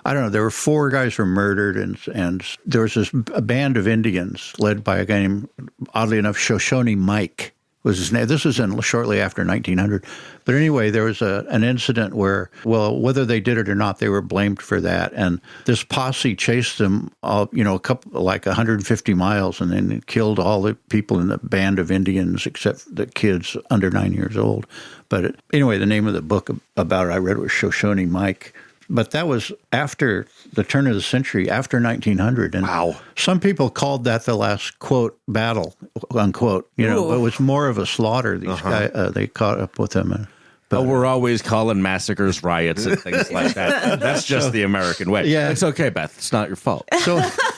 Speaker 1: I don't know. There were 4 guys who were murdered, and there was a band of Indians led by a guy named, oddly enough, Shoshone Mike was his name. This was shortly after 1900. But anyway, there was an incident where, whether they did it or not, they were blamed for that. And this posse chased them, a couple, 150 miles, and then killed all the people in the band of Indians except the kids under 9 years old. But anyway, the name of the book about it I read was Shoshone Mike. But that was after the turn of the century, after 1900. And
Speaker 4: wow.
Speaker 1: Some people called that the last, quote, battle, unquote. It was more of a slaughter. These guys, they caught up with them.
Speaker 3: But we're always calling massacres riots and things like that. That's just the American way.
Speaker 1: Yeah.
Speaker 3: It's okay, Beth. It's not your fault.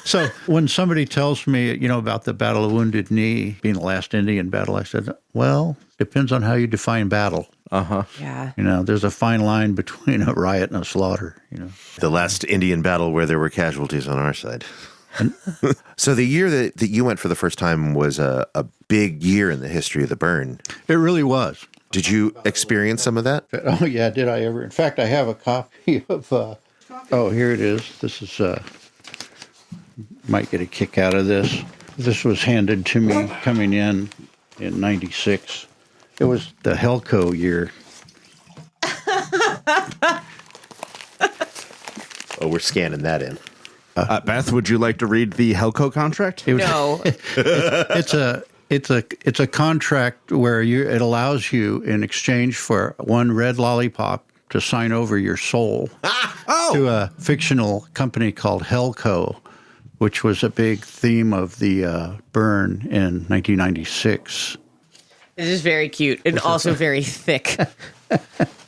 Speaker 1: So when somebody tells me, about the Battle of Wounded Knee being the last Indian battle, I said, well, depends on how you define battle.
Speaker 2: Yeah.
Speaker 1: There's a fine line between a riot and a slaughter,
Speaker 4: The last Indian battle where there were casualties on our side. So the year that you went for the first time was a big year in the history of the burn.
Speaker 1: It really was.
Speaker 4: Did you experience some of that?
Speaker 1: Oh, yeah, did I ever? In fact, I have a copy of, here it is. This is, might get a kick out of this. This was handed to me coming in 96. It was the Helco year.
Speaker 4: Oh, we're scanning that in.
Speaker 3: Beth, would you like to read the Helco contract?
Speaker 2: No.
Speaker 1: It's a contract where it allows you in exchange for one red lollipop to sign over your soul to a fictional company called Helco, which was a big theme of the burn in 1996.
Speaker 2: It is very cute and also very thick.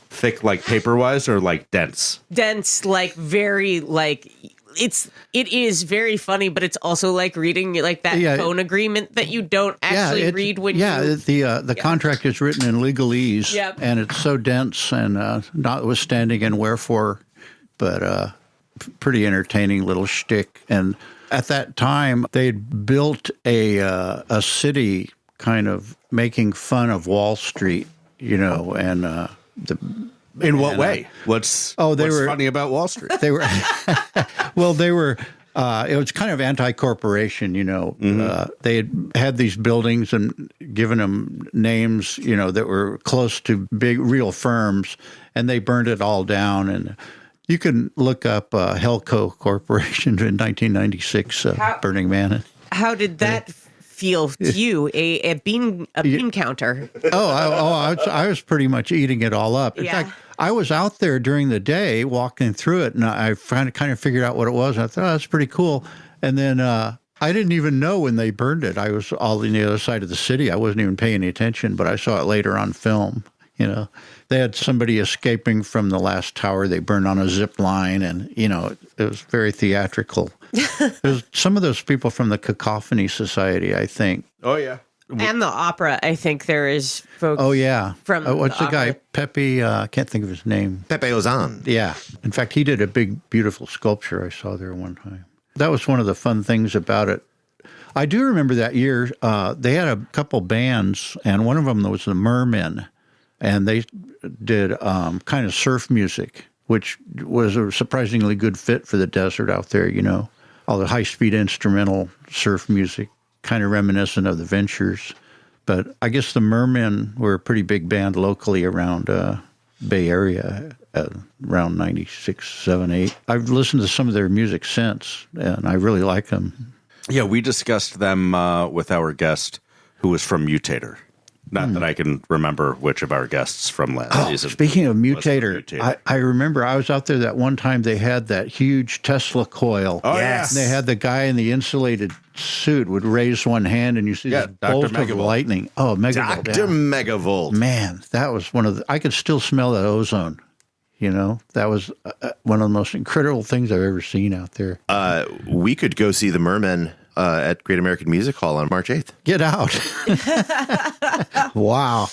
Speaker 3: Thick like paper-wise or like dense?
Speaker 2: Dense, like very like it is very funny, but it's also like reading like that phone agreement that you don't actually read when you...
Speaker 1: The contract is written in legalese, and it's so dense and notwithstanding and wherefore, but pretty entertaining little shtick. And at that time, they'd built a city kind of making fun of Wall Street, and
Speaker 3: In what way? What's funny about Wall Street?
Speaker 1: They were, it was kind of anti-corporation, they had these buildings and given them names, that were close to big real firms, and they burned it all down. And you can look up Helco Corporation in 1996, Burning Man.
Speaker 2: How did that feel to you, a bean counter?
Speaker 1: I was pretty much eating it all up. In fact, I was out there during the day walking through it, and I kind of figured out what it was. And I thought, that's pretty cool. And then I didn't even know when they burned it. I was all on the other side of the city. I wasn't even paying any attention, but I saw it later on film. They had somebody escaping from the last tower. They burned on a zip line, and, it was very theatrical. There's some of those people from the Cacophony Society, I think.
Speaker 3: Oh, yeah.
Speaker 2: And the opera, I think there is folks.
Speaker 1: Oh, yeah.
Speaker 2: From
Speaker 1: what's the
Speaker 2: opera.
Speaker 1: guy? Pepe, I can't think of his name.
Speaker 4: Pepe Ozan.
Speaker 1: Yeah. In fact, he did a big, beautiful sculpture I saw there one time. That was one of the fun things about it. I do remember that year, they had a couple bands, and one of them was the Mermen, and they did kind of surf music, which was a surprisingly good fit for the desert out there, all the high-speed instrumental surf music, kind of reminiscent of the Ventures. But I guess the Mermen were a pretty big band locally around Bay Area, around 96, 7, 8. I've listened to some of their music since, and I really like them.
Speaker 3: Yeah, we discussed them with our guest who was from Mutator. Not that I can remember which of our guests from last season.
Speaker 1: Speaking of Mutator, I remember I was out there that one time they had that huge Tesla coil.
Speaker 3: Oh, yes.
Speaker 1: And they had the guy in the insulated suit would raise one hand and you see this bolt of lightning. Oh, Megavolt.
Speaker 4: Dr. Megavolt.
Speaker 1: Man, that was one of the... I could still smell that ozone. That was one of the most incredible things I've ever seen out there.
Speaker 4: We could go see the Mermen at Great American Music Hall on March 8th.
Speaker 1: Get out. Wow.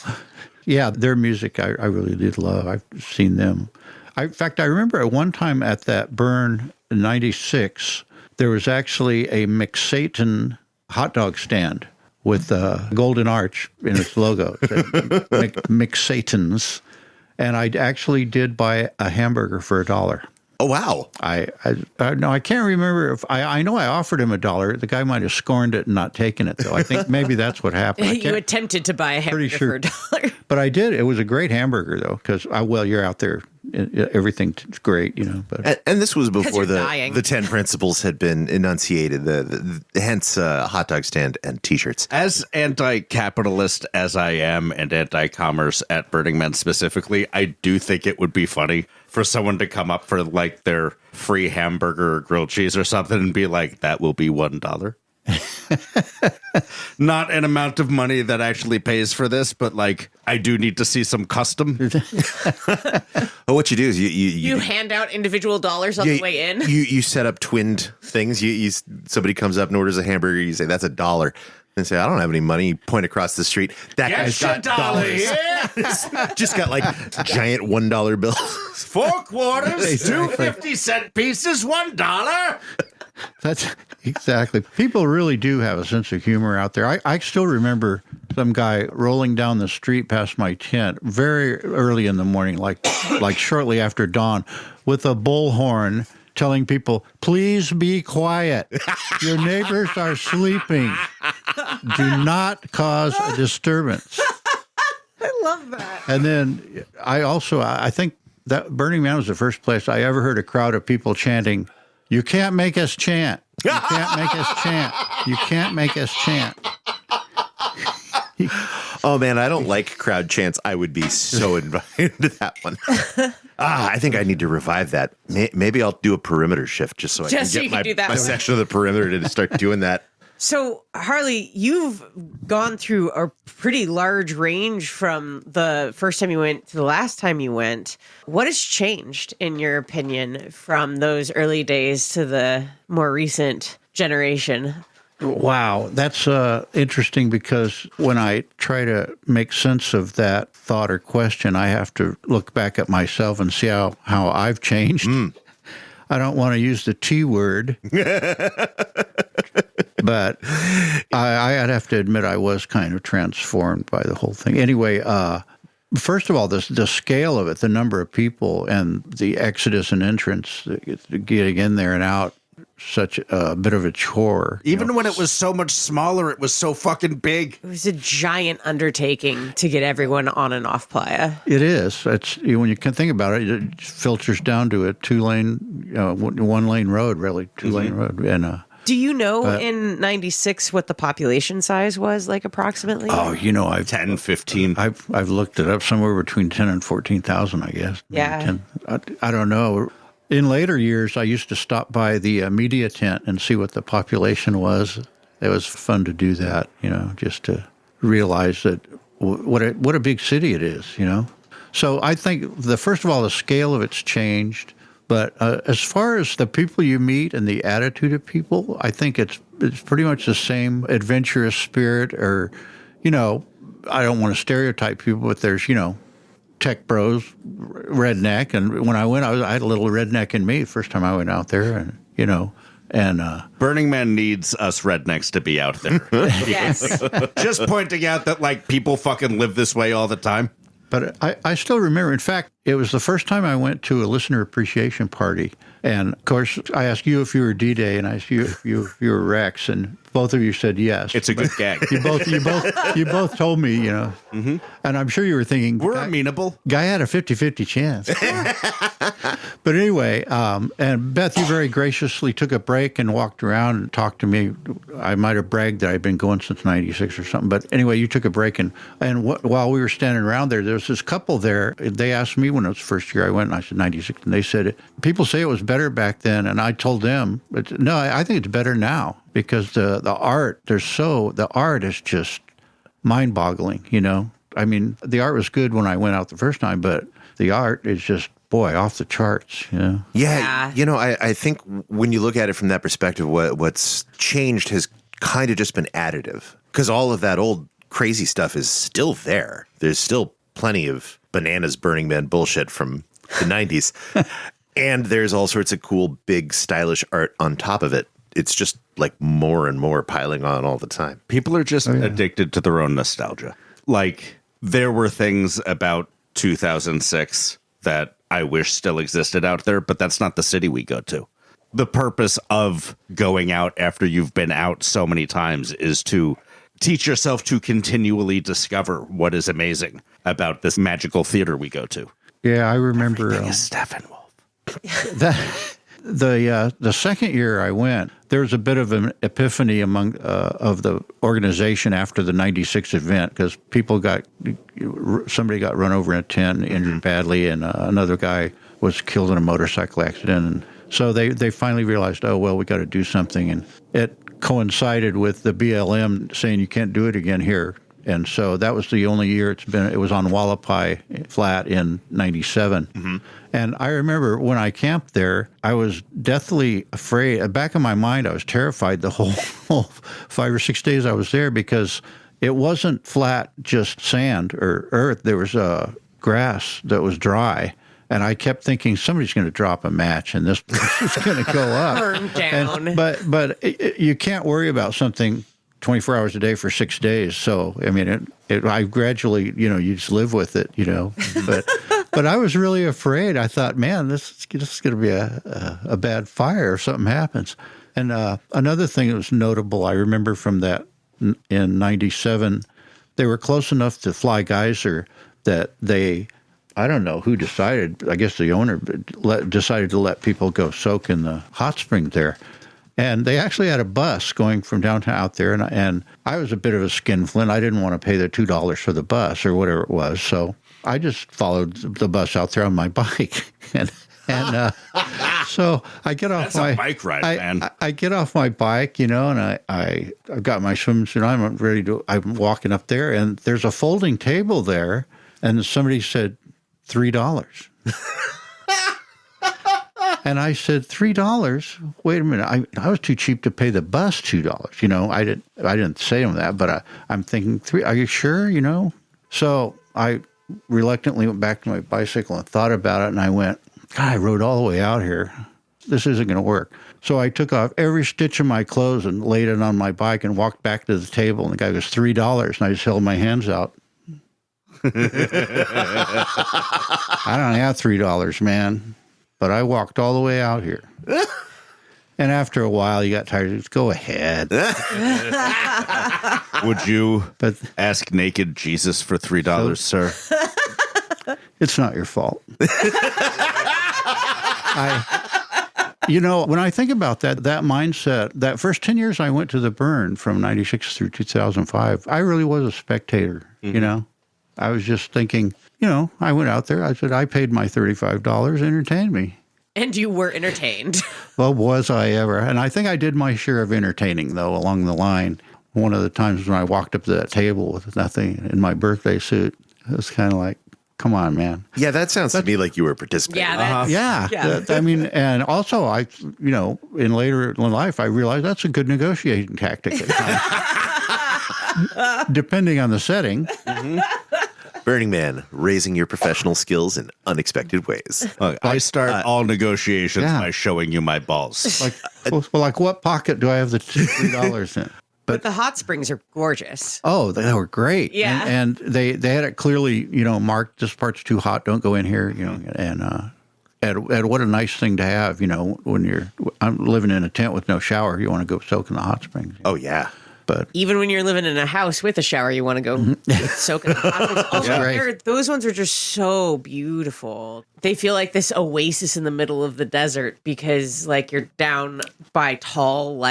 Speaker 1: Yeah, their music I really did love. I've seen them. In fact, I remember at one time at that burn in 96, there was actually a McSatan hot dog stand with a golden arch in its logo. It said McSatan's. And I actually did buy a hamburger for $1.
Speaker 4: Oh, wow.
Speaker 1: I can't remember if I know I offered him $1. The guy might have scorned it and not taken it, though. I think maybe that's what happened.
Speaker 2: You attempted to buy a hamburger for $1.
Speaker 1: But I did. It was a great hamburger, though, because, you're out there. Everything's great, But
Speaker 4: and this was before
Speaker 2: dying.
Speaker 4: the 10 principles had been enunciated, hence hot dog stand and T-shirts.
Speaker 3: As anti-capitalist as I am and anti-commerce at Burning Man specifically, I do think it would be funny for someone to come up for like their free hamburger or grilled cheese or something and be like, that will be $1. not an amount of money that actually pays for this, but like I do need to see some custom.
Speaker 4: Oh, what you do is
Speaker 2: You hand out individual dollars on the way in.
Speaker 4: You set up twinned things. Somebody comes up and orders a hamburger. You say that's $1. And say I don't have any money. You point across the street. That guy's got dollars. Just got like giant $1 bills.
Speaker 3: 4 quarters, 2 50-cent pieces, $1.
Speaker 1: That's exactly. People really do have a sense of humor out there. I still remember some guy rolling down the street past my tent very early in the morning, like shortly after dawn, with a bullhorn telling people, please be quiet. Your neighbors are sleeping. Do not cause a disturbance.
Speaker 2: I love that.
Speaker 1: And then I think that Burning Man was the first place I ever heard a crowd of people chanting, you can't make us chant. You can't make us chant. You can't make us chant.
Speaker 4: Oh, man, I don't like crowd chants. I would be so invited to that one. I think I need to revive that. Maybe I'll do a perimeter shift just so I can get my section of the perimeter to start doing that.
Speaker 2: So, Harley, you've gone through a pretty large range from the first time you went to the last time you went. What has changed, in your opinion, from those early days to the more recent generation?
Speaker 1: Wow, that's interesting because when I try to make sense of that thought or question, I have to look back at myself and see how I've changed. I don't want to use the T word, but I'd have to admit I was kind of transformed by the whole thing. Anyway, first of all, the scale of it, the number of people and the exodus and entrance, getting in there and out, such a bit of a chore.
Speaker 3: Even when it was so much smaller, it was so fucking big.
Speaker 2: It was a giant undertaking to get everyone on and off Playa.
Speaker 1: It is. It's when you can think about it, it filters down to a 2-lane, 1-lane road, really, 2-lane road. And
Speaker 2: do you know in '96 what the population size was, like approximately?
Speaker 1: Oh, I've
Speaker 3: 10, 15.
Speaker 1: I've looked it up, somewhere between 10 and 14,000, I guess.
Speaker 2: Yeah.
Speaker 1: I don't know. In later years, I used to stop by the media tent and see what the population was. It was fun to do that, just to realize that what a big city it is, So I think first of all, the scale of it's changed. But as far as the people you meet and the attitude of people, I think it's pretty much the same adventurous spirit or, I don't want to stereotype people, but there's, tech bros, redneck. And when I went, I had a little redneck in me the first time I went out there, and
Speaker 3: Burning Man needs us rednecks to be out there.
Speaker 2: Yes.
Speaker 3: Just pointing out that people fucking live this way all the time.
Speaker 1: But I still remember, in fact, it was the first time I went to a listener appreciation party. And, of course, I asked you if you were D-Day, and I asked you if you were Rex, and both of you said yes.
Speaker 3: It's a good gag.
Speaker 1: You both told me, Mm-hmm. And I'm sure you were thinking...
Speaker 3: We're amenable.
Speaker 1: Guy had a 50-50 chance. But anyway, and Beth, you very graciously took a break and walked around and talked to me. I might have bragged that I'd been going since '96 or something. But anyway, you took a break, and while we were standing around there was this couple there. They asked me when it was the first year I went, and I said '96, and they said, people say it was better back then. And I told them, no, I think it's better now because the art is just mind-boggling, I mean, the art was good when I went out the first time, but the art is just, boy, off the charts,
Speaker 4: Yeah. I think when you look at it from that perspective, what's changed has kind of just been additive because all of that old crazy stuff is still there. There's still plenty of bananas Burning Man bullshit from the 90s. And there's all sorts of cool, big, stylish art on top of it. It's just like more and more piling on all the time.
Speaker 3: People are just addicted to their own nostalgia. There were things about 2006 that I wish still existed out there, but that's not the city we go to. The purpose of going out after you've been out so many times is to teach yourself to continually discover what is amazing about this magical theater we go to.
Speaker 1: Yeah, I remember
Speaker 3: Steppenwolf.
Speaker 1: The second year I went, there was a bit of an epiphany among of the organization after the '96 event because somebody got run over in a tent and injured badly, and another guy was killed in a motorcycle accident. And so they finally realized, oh well, we got to do something, and it coincided with the BLM saying you can't do it again here. And so that was the only year it was on Hualapai Flat in 97. Mm-hmm. And I remember when I camped there, I was deathly afraid. Back in my mind, I was terrified the whole 5 or 6 days I was there because it wasn't flat, just sand or earth. There was grass that was dry. And I kept thinking somebody's going to drop a match and this place is going to go up.
Speaker 2: Burn down.
Speaker 1: But you can't worry about something 24 hours a day for 6 days. So, I mean, I gradually, you just live with it, But I was really afraid. I thought, man, this is going to be a bad fire if something happens. And another thing that was notable, I remember from that in 97, they were close enough to Fly Geyser that I don't know who decided, I guess the owner decided to let people go soak in the hot spring there. And they actually had a bus going from downtown out there, and I was a bit of a skinflint. I didn't want to pay the $2 for the bus or whatever it was, so I just followed the bus out there on my bike. And so I get off
Speaker 3: That's a bike ride, man.
Speaker 1: I get off my bike, and I've got my swimsuit on. I'm walking up there, and there's a folding table there, and somebody said $3. And I said, $3? Wait a minute. I was too cheap to pay the bus $2. I didn't say him that, but I'm thinking, are you sure? So I reluctantly went back to my bicycle and thought about it, and I went, God, I rode all the way out here. This isn't going to work. So I took off every stitch of my clothes and laid it on my bike and walked back to the table, and the guy goes, $3, and I just held my hands out. I don't have $3, man. But I walked all the way out here. And after a while, you got tired. Just go ahead.
Speaker 3: Would you ask naked Jesus for $3, sir?
Speaker 1: It's not your fault. When I think about that mindset, that first 10 years I went to the burn from 96 through 2005, I really was a spectator, I was just thinking, I went out there. I said, I paid my $35, entertain me.
Speaker 2: And you were entertained.
Speaker 1: Well, was I ever? And I think I did my share of entertaining, though, along the line. One of the times when I walked up to that table with nothing in my birthday suit, it was kind of like, come on, man.
Speaker 4: Yeah, that sounds to me like you were participating.
Speaker 2: Yeah.
Speaker 1: And also, in later in life, I realized that's a good negotiating tactic at times. Depending on the setting.
Speaker 4: Mm-hmm. Burning Man, raising your professional skills in unexpected ways.
Speaker 3: Look, I start all negotiations by showing you my balls.
Speaker 1: Like what pocket do I have the $3 in?
Speaker 2: But the hot springs are gorgeous.
Speaker 1: Oh, they were great.
Speaker 2: Yeah.
Speaker 1: And they had it clearly, marked, this part's too hot, don't go in here, and what a nice thing to have, when I'm living in a tent with no shower, you want to go soak in the hot springs.
Speaker 4: Oh, yeah.
Speaker 1: But
Speaker 2: even when you're living in a house with a shower, you want to go soak in the hot springs. Those ones are just so beautiful. They feel like this oasis in the middle of the desert because, you're down by tall,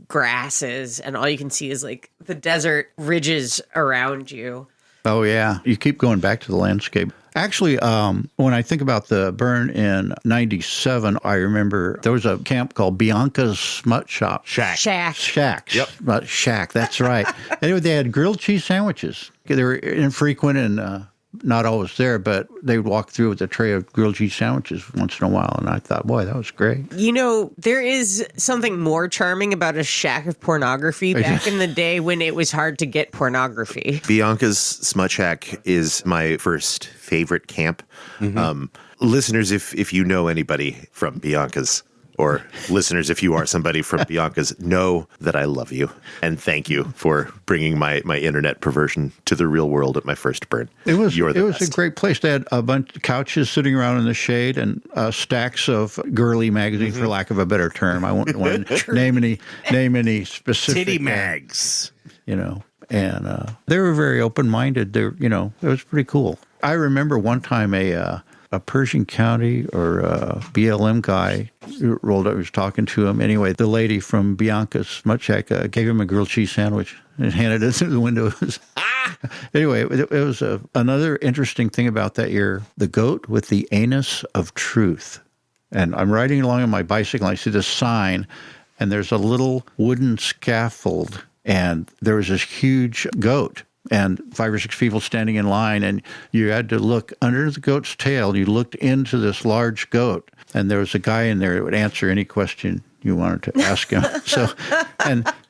Speaker 2: grasses, and all you can see is, the desert ridges around you.
Speaker 1: Oh, yeah. You keep going back to the landscape. Actually, when I think about the burn in 97, I remember there was a camp called Bianca's Smut Shop.
Speaker 2: Shacks.
Speaker 1: Yep. Shack, that's right. Anyway, they had grilled cheese sandwiches. They were infrequent and not always there, but they would walk through with a tray of grilled cheese sandwiches once in a while. And I thought, boy, that was great.
Speaker 2: There is something more charming about a shack of pornography back in the day when it was hard to get pornography.
Speaker 4: Bianca's Smut Shack is my first favorite camp. Mm-hmm. Listeners, if you know anybody from Bianca's, or listeners, if you are somebody from Bianca's, know that I love you and thank you for bringing my internet perversion to the real world at my first burn.
Speaker 1: It was
Speaker 4: best.
Speaker 1: a great place. They had a bunch of couches sitting around in the shade and stacks of girly magazines, for lack of a better term. I won't want to name any specific
Speaker 3: titty mags.
Speaker 1: And they were very open-minded. It was pretty cool. I remember one time a Pershing County or BLM guy rolled up, was talking to him. Anyway, the lady from Bianca's Smut Shack gave him a grilled cheese sandwich and handed it through the window. Anyway, it was another interesting thing about that year, the goat with the anus of truth. And I'm riding along on my bicycle, and I see this sign, and there's a little wooden scaffold, and there was this huge goat and 5 or 6 people standing in line, and you had to look under the goat's tail. You looked into this large goat, and there was a guy in there that would answer any question you wanted to ask him. So,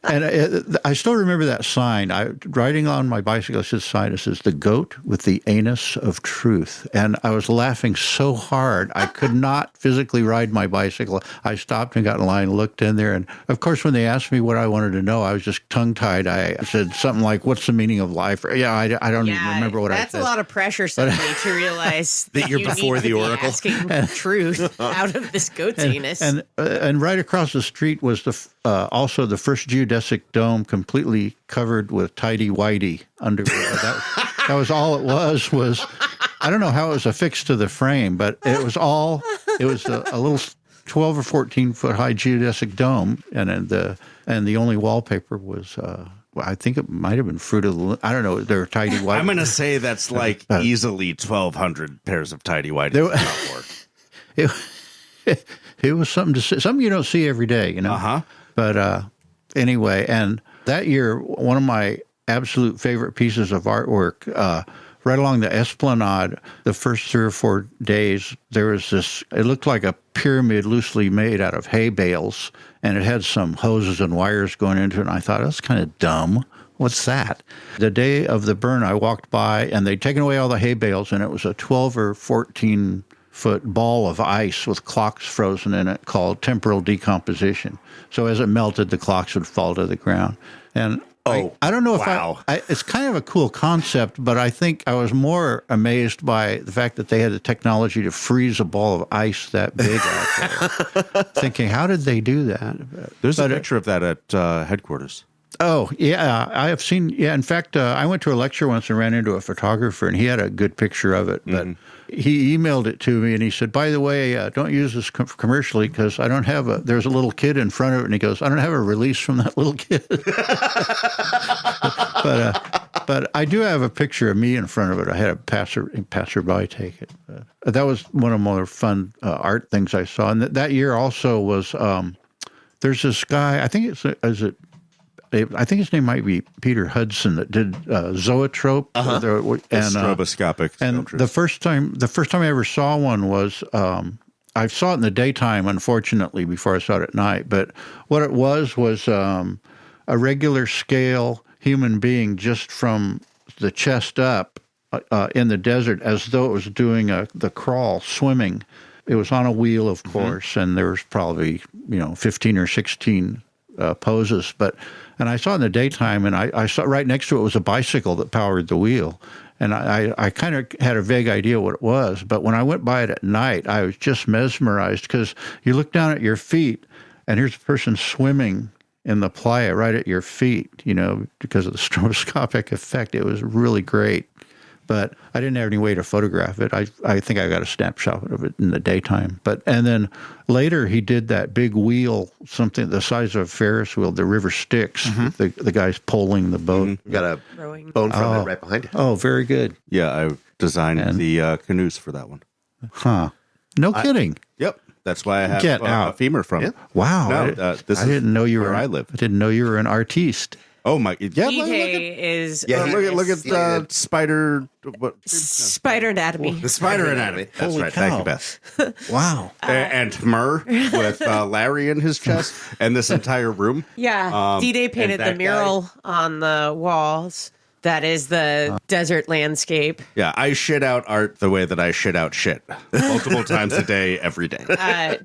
Speaker 1: I still remember that sign. Riding on my bicycle, it says sign. It says "The goat with the anus of truth," and I was laughing so hard I could not physically ride my bicycle. I stopped and got in line, looked in there, and of course, when they asked me what I wanted to know, I was just tongue-tied. I said something like, "What's the meaning of life?" Yeah, I don't even remember what I said.
Speaker 2: That's a lot of pressure suddenly to realize
Speaker 5: That you're
Speaker 2: you
Speaker 5: before
Speaker 2: need
Speaker 5: the
Speaker 2: to be
Speaker 5: oracle.
Speaker 2: asking truth out of this goat's anus.
Speaker 1: And right across the street was also the first geodesic dome, completely covered with tidy-whitey underwear. That was all it was. I don't know how it was affixed to the frame, but it was a little 12 or 14 foot high geodesic dome, and the only wallpaper was. I think it might have been Fruit of the Loom. I don't know. They're tidy white.
Speaker 3: I'm going to say that's like easily 1,200 pairs of tidy whities.
Speaker 1: It was something to see, something you don't see every day, you know.
Speaker 3: Uh-huh.
Speaker 1: But anyway, and that year, one of my absolute favorite pieces of artwork, right along the Esplanade, the first 3 or 4 days, there was this. It looked like a pyramid loosely made out of hay bales, and it had some hoses and wires going into it. And I thought, that's kind of dumb. What's that? The day of the burn, I walked by, and they'd taken away all the hay bales, and it was a 12 or 14 foot ball of ice with clocks frozen in it called temporal decomposition. So as it melted, the clocks would fall to the ground. And I don't know if it's kind of a cool concept, but I think I was more amazed by the fact that they had the technology to freeze a ball of ice that big out there. Thinking, how did they do that?
Speaker 3: There's a picture of that at headquarters.
Speaker 1: Oh, yeah, I have seen. Yeah, in fact, I went to a lecture once and ran into a photographer, and he had a good picture of it. But he emailed it to me, and he said, by the way, don't use this commercially because I don't have there's a little kid in front of it. And he goes, I don't have a release from that little kid. But I do have a picture of me in front of it. I had a passerby take it. That was one of the more fun art things I saw. And that year also was, there's this guy, I think I think his name might be Peter Hudson, that did zoetrope and
Speaker 3: stroboscopic.
Speaker 1: And the first time I ever saw one was I saw it in the daytime, unfortunately, before I saw it at night. But what it was a regular scale human being just from the chest up in the desert, as though it was doing the crawl, swimming. It was on a wheel, of course, and there was probably 15 or 16 poses, and I saw it in the daytime, and I saw right next to it was a bicycle that powered the wheel, and I kind of had a vague idea what it was, but when I went by it at night, I was just mesmerized because you look down at your feet, and here's a person swimming in the playa right at your feet, because of the stroboscopic effect. It was really great. But I didn't have any way to photograph it. I think I got a snapshot of it in the daytime. And then later he did that big wheel, something the size of a Ferris wheel, the river Styx. The guy's polling the boat.
Speaker 5: Got a bone from it right behind it.
Speaker 1: Oh, very good.
Speaker 3: Yeah, I designed the canoes for that one.
Speaker 1: Huh. No kidding.
Speaker 3: Yep. That's why I have
Speaker 1: a
Speaker 3: femur from it.
Speaker 1: Wow.
Speaker 3: No,
Speaker 1: I didn't know you were
Speaker 3: where I live.
Speaker 1: I didn't know you were an artiste.
Speaker 3: Oh my! Yeah, look at the spider.
Speaker 2: Spider anatomy.
Speaker 3: The spider anatomy. That's
Speaker 1: Holy
Speaker 3: right.
Speaker 1: cow.
Speaker 3: Thank you, Beth.
Speaker 1: Wow.
Speaker 3: And Murr with Larry in his chest, and this entire room.
Speaker 2: Yeah, D-Day painted the mural on the walls. That is the desert landscape.
Speaker 3: Yeah, I shit out art the way that I shit out shit multiple times a day, every day.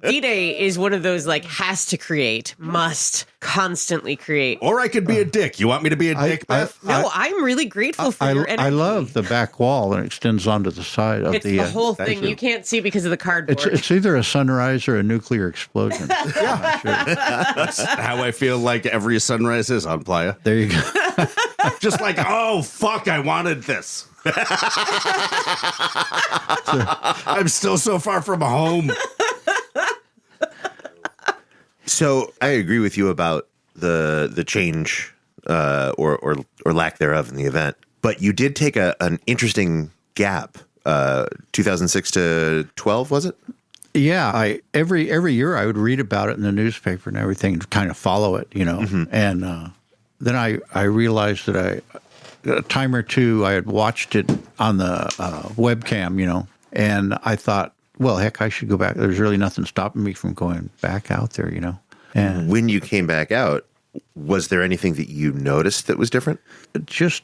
Speaker 2: D-Day is one of those has to create, must constantly create.
Speaker 3: Or I could be a dick. You want me to be a dick, Beth?
Speaker 2: No, I'm really grateful for your energy.
Speaker 1: I love the back wall, and it extends onto the side of
Speaker 2: it's the whole thing. You can't see because of the cardboard.
Speaker 1: It's either a sunrise or a nuclear explosion.
Speaker 3: Yeah. That's how I feel like every sunrise is on Playa.
Speaker 1: There you go.
Speaker 3: Just like, oh, fuck, I wanted this. I'm still so far from home.
Speaker 4: So I agree with you about the change or lack thereof in the event. But you did take an interesting gap, 2006 to 12, was it?
Speaker 1: Yeah, I every year I would read about it in the newspaper and everything, to kind of follow it, And then I realized that a time or two I had watched it on the webcam, and I thought, well, heck, I should go back. There's really nothing stopping me from going back out there, And
Speaker 4: When you came back out, was there anything that you noticed that was different?
Speaker 1: just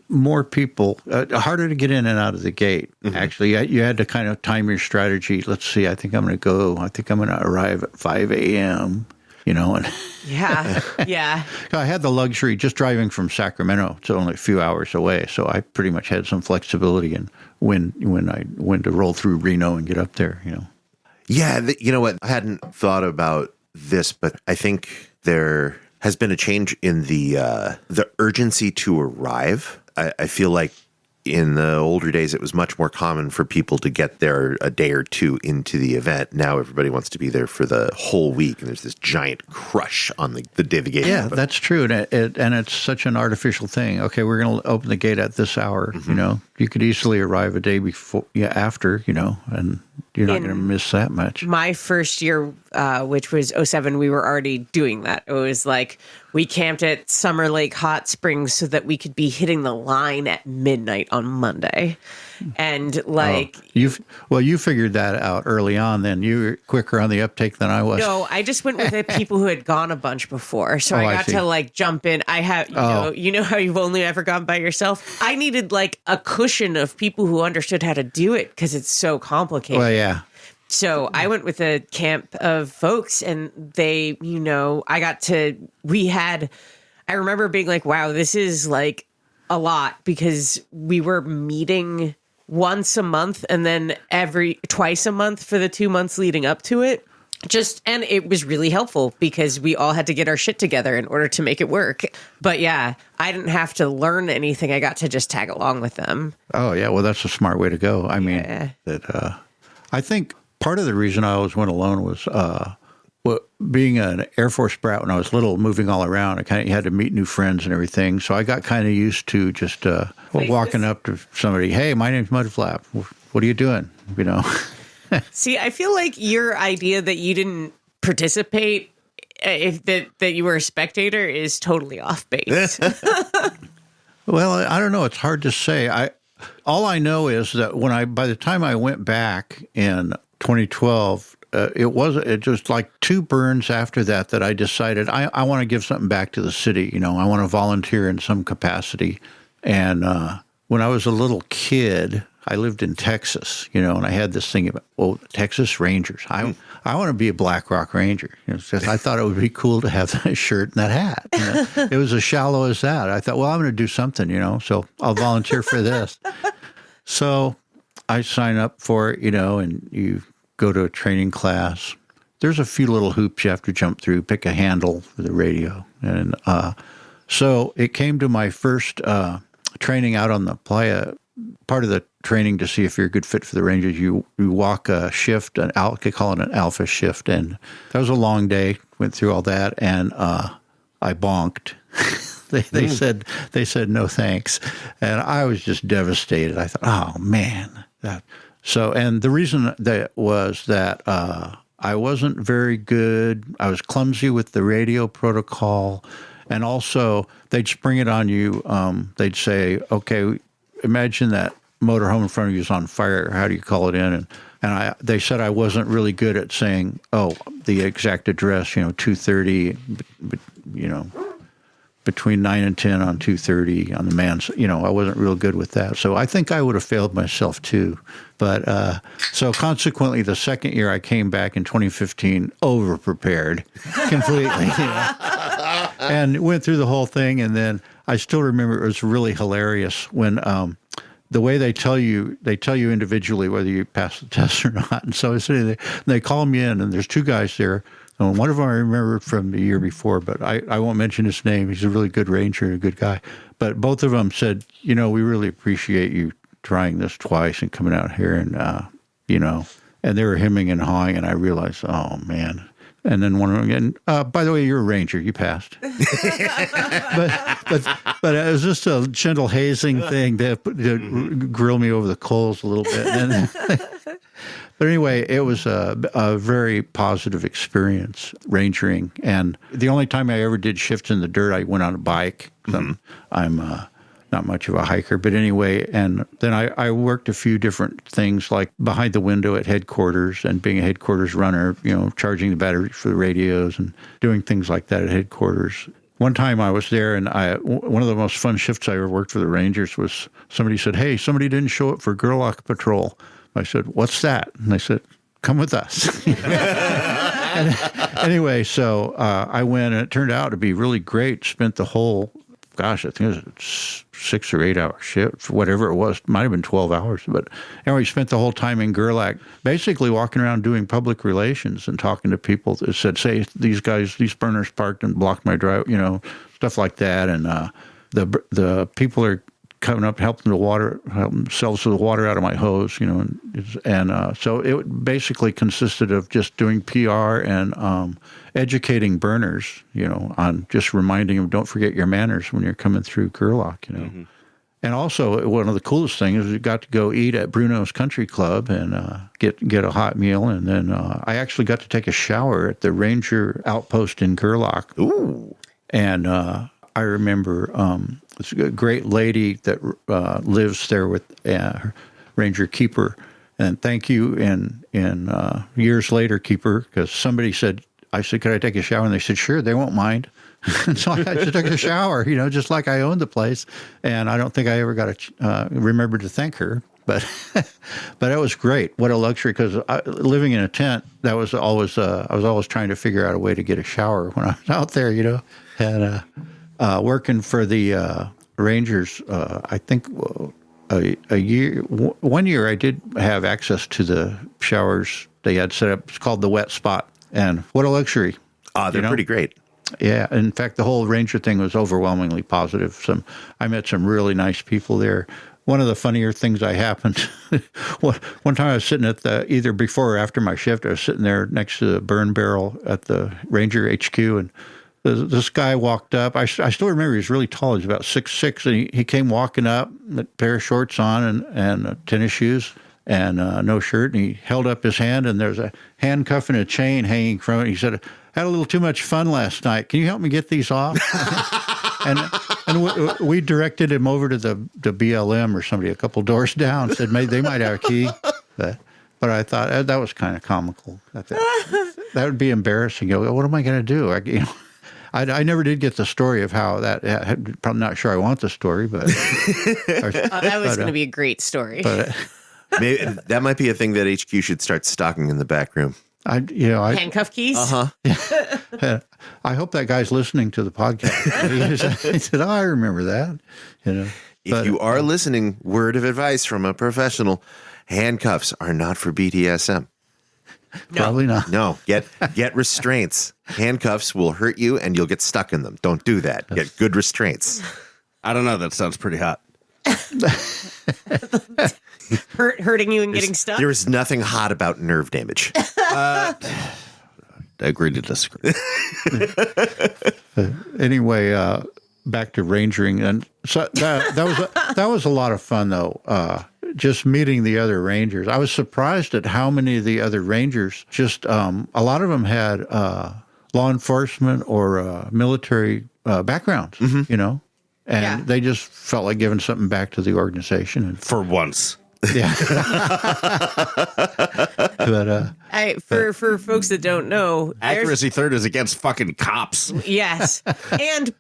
Speaker 1: more people, harder to get in and out of the gate. Actually, you had to kind of time your strategy. Let's see, I think I'm going to arrive at 5 a.m., and
Speaker 2: Yeah. Yeah.
Speaker 1: I had the luxury just driving from Sacramento. It's only a few hours away, so I pretty much had some flexibility in when to roll through Reno and get up there.
Speaker 4: Yeah, you know what? I hadn't thought about this, but I think there has been a change in the urgency to arrive. I feel like in the older days, it was much more common for people to get there a day or two into the event. Now everybody wants to be there for the whole week, and there's this giant crush on the day the gate
Speaker 1: Yeah,
Speaker 4: opens.
Speaker 1: that's true, and it's such an artificial thing. Okay, we're going to open the gate at this hour. You could easily arrive a day before, after, and you're not going to miss that much.
Speaker 2: My first year, which was '07, we were already doing that. It was like we camped at Summer Lake Hot Springs so that we could be hitting the line at midnight on Monday. And
Speaker 1: you figured that out early on. Then you were quicker on the uptake than I was.
Speaker 2: No, I just went with the people who had gone a bunch before, so
Speaker 1: Oh,
Speaker 2: I
Speaker 1: I
Speaker 2: got
Speaker 1: see.
Speaker 2: to jump in. I have, you know how you've only ever gone by yourself. I needed a cushion of people who understood how to do it because it's so complicated.
Speaker 1: Well, yeah.
Speaker 2: So I went with a camp of folks, and they, I remember being like, wow, this is a lot, because we were meeting once a month and then twice a month for the 2 months leading up to it. And it was really helpful because we all had to get our shit together in order to make it work. But yeah, I didn't have to learn anything. I got to just tag along with them.
Speaker 1: Oh, yeah. Well, that's a smart way to go. I mean, I think part of the reason I always went alone was being an Air Force brat when I was little, moving all around. You had to meet new friends and everything. So I got kind of used to just walking up to somebody, hey, my name's Mudflap. What are you doing?
Speaker 2: See, I feel like your idea that you didn't participate, that you were a spectator, is totally off base.
Speaker 1: Well, I don't know. It's hard to say. All I know is that by the time I went back in 2012, it just like 2 burns after that I decided I want to give something back to the city. I want to volunteer in some capacity. And when I was a little kid, I lived in Texas, and I had this thing about, Texas Rangers. I want to be a Black Rock Ranger. I thought it would be cool to have that shirt and that hat. It was as shallow as that. I thought, well, I'm going to do something, so I'll volunteer for this. So I sign up for it, and you go to a training class. There's a few little hoops you have to jump through, pick a handle for the radio. And so it came to my first training out on the playa. Part of the training to see if you're a good fit for the Rangers, you walk a shift, they call it an alpha shift. And that was a long day, went through all that, and I bonked. They said no thanks. And I was just devastated. I thought, oh, man. And the reason that was that I wasn't very good. I was clumsy with the radio protocol. And also, they'd spring it on you. They'd say, okay, imagine that motorhome in front of you is on fire. How do you call it in? And they said I wasn't really good at saying, the exact address, 230, between 9 and 10 on 230 on the man's, I wasn't real good with that. So I think I would have failed myself too. But so consequently, the second year I came back in 2015, over-prepared completely. And went through the whole thing. And then I still remember it was really hilarious when the way they tell you individually whether you pass the test or not. And so I was sitting there, and they call me in, and there's 2 guys there. And one of them I remember from the year before, but I won't mention his name. He's a really good ranger and a good guy. But both of them said, we really appreciate you trying this twice and coming out here. And, and they were hemming and hawing, and I realized, oh, man. And then one of them again, by the way, you're a ranger. You passed. but it was just a gentle hazing thing to grill me over the coals a little bit. But anyway, it was a very positive experience, rangering. And the only time I ever did shifts in the dirt, I went on a bike. I'm not much of a hiker. But anyway, and then I worked a few different things, like behind the window at headquarters and being a headquarters runner, charging the batteries for the radios and doing things like that at headquarters. One time I was there, and one of the most fun shifts I ever worked for the Rangers was somebody said, "Hey, somebody didn't show up for Gerlach Patrol." I said, "What's that?" And they said, "Come with us." Anyway, so I went, and it turned out to be really great. Spent the whole, I think it was 6 or 8 hour shift, whatever it was. Might have been 12 hours. But anyway, spent the whole time in Gerlach, basically walking around doing public relations and talking to people that said, "Say, these burners parked and blocked my drive," stuff like that. And the people are coming up, helping themselves to the water out of my hose, and so it basically consisted of just doing PR and educating burners, on just reminding them, don't forget your manners when you're coming through Gerlach, And also, one of the coolest things is we got to go eat at Bruno's Country Club and get a hot meal, and then I actually got to take a shower at the Ranger outpost in Gerlach.
Speaker 4: Ooh.
Speaker 1: And I remember it's a great lady that lives there with Ranger Keeper, and thank you. And years later, Keeper, because somebody said, I said, "Could I take a shower?" And they said, "Sure, they won't mind." And so I just took a shower, just like I owned the place. And I don't think I ever got to remember to thank her, but it was great. What a luxury! Because living in a tent, that was always I was always trying to figure out a way to get a shower when I was out there, and working for the Rangers. I think one year I did have access to the showers they had set up. It's called the Wet Spot. And what a luxury.
Speaker 4: They're pretty great.
Speaker 1: Yeah. In fact, the whole Ranger thing was overwhelmingly positive. I met some really nice people there. One of the funnier things I happened, one time I was sitting at either before or after my shift, I was sitting there next to the burn barrel at the Ranger HQ, and this guy walked up. I still remember he was really tall. He was about 6'6", and he came walking up, a pair of shorts on and tennis shoes, and no shirt, and he held up his hand, and there's a handcuff and a chain hanging from it. He said, "Had a little too much fun last night. Can you help me get these off?" and we directed him over to the BLM or somebody a couple doors down. Said they might have a key, but I thought that was kind of comical. That would be embarrassing. What am I going to do? I never did get the story of how that. Probably not sure I want the story, but
Speaker 2: that was going to be a great story.
Speaker 1: But.
Speaker 4: Maybe that might be a thing that HQ should start stocking in the back room.
Speaker 2: Handcuff keys.
Speaker 1: I hope that guy's listening to the podcast. He said, "Oh, I remember that."
Speaker 4: If you are listening, word of advice from a professional: handcuffs are not for BDSM.
Speaker 1: Probably not.
Speaker 4: No, get restraints. Handcuffs will hurt you, and you'll get stuck in them. Don't do that. Get good restraints.
Speaker 3: I don't know. That sounds pretty hot.
Speaker 2: Hurting you and getting stuck?
Speaker 4: There is nothing hot about nerve damage.
Speaker 3: Agree to disagree.
Speaker 1: Anyway, back to rangering, and so that was a lot of fun, though. Just meeting the other Rangers. I was surprised at how many of the other Rangers, just a lot of them had law enforcement or military backgrounds, and they just felt like giving something back to the organization. And
Speaker 3: For once.
Speaker 1: yeah. But
Speaker 2: for folks that don't know,
Speaker 3: Accuracy third is against fucking cops.
Speaker 2: yes.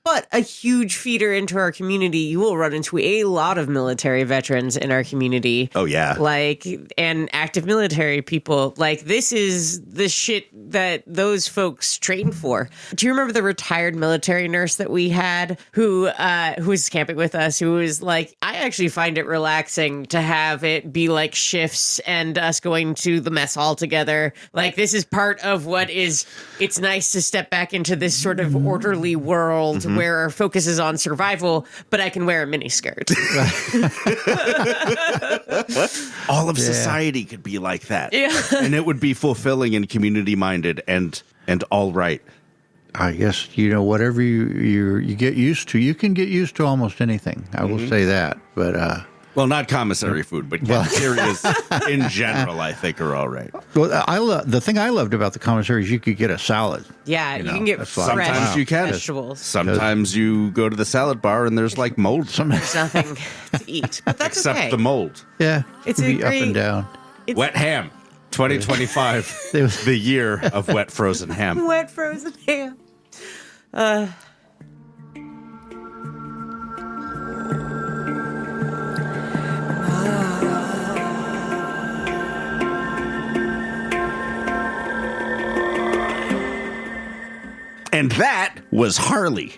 Speaker 2: But a huge feeder into our community, you will run into a lot of military veterans in our community.
Speaker 4: Oh, yeah.
Speaker 2: And active military people. This is the shit that those folks train for. Do you remember the retired military nurse that we had who was camping with us, who was like, I actually find it relaxing to have it be like shifts and us going to the mess hall together. This is part of what is, it's nice to step back into this sort of orderly world where our focus is on survival, but I can wear a miniskirt.
Speaker 3: All of society could be like that.
Speaker 2: Yeah.
Speaker 3: And it would be fulfilling and community minded and all right.
Speaker 1: I guess, whatever you get used to, you can get used to almost anything. I will say that. But
Speaker 3: Well, not commissary food, but cafeterias in general, I think, are all right.
Speaker 1: Well, the thing I loved about the commissary is you could get a salad.
Speaker 2: Yeah, you can get
Speaker 1: that's
Speaker 2: fresh
Speaker 1: like-
Speaker 3: Sometimes you can.
Speaker 2: vegetables.
Speaker 3: Sometimes you go to the salad bar and there's like mold.
Speaker 2: There's nothing to eat, but that's
Speaker 3: Except
Speaker 2: okay.
Speaker 3: the mold.
Speaker 1: Yeah,
Speaker 2: It's
Speaker 1: it could
Speaker 2: a
Speaker 1: be up
Speaker 2: great-
Speaker 1: and down.
Speaker 3: Wet ham. 2025.
Speaker 1: It was-
Speaker 3: the year of wet frozen ham.
Speaker 2: Wet frozen ham.
Speaker 3: And that was Harley.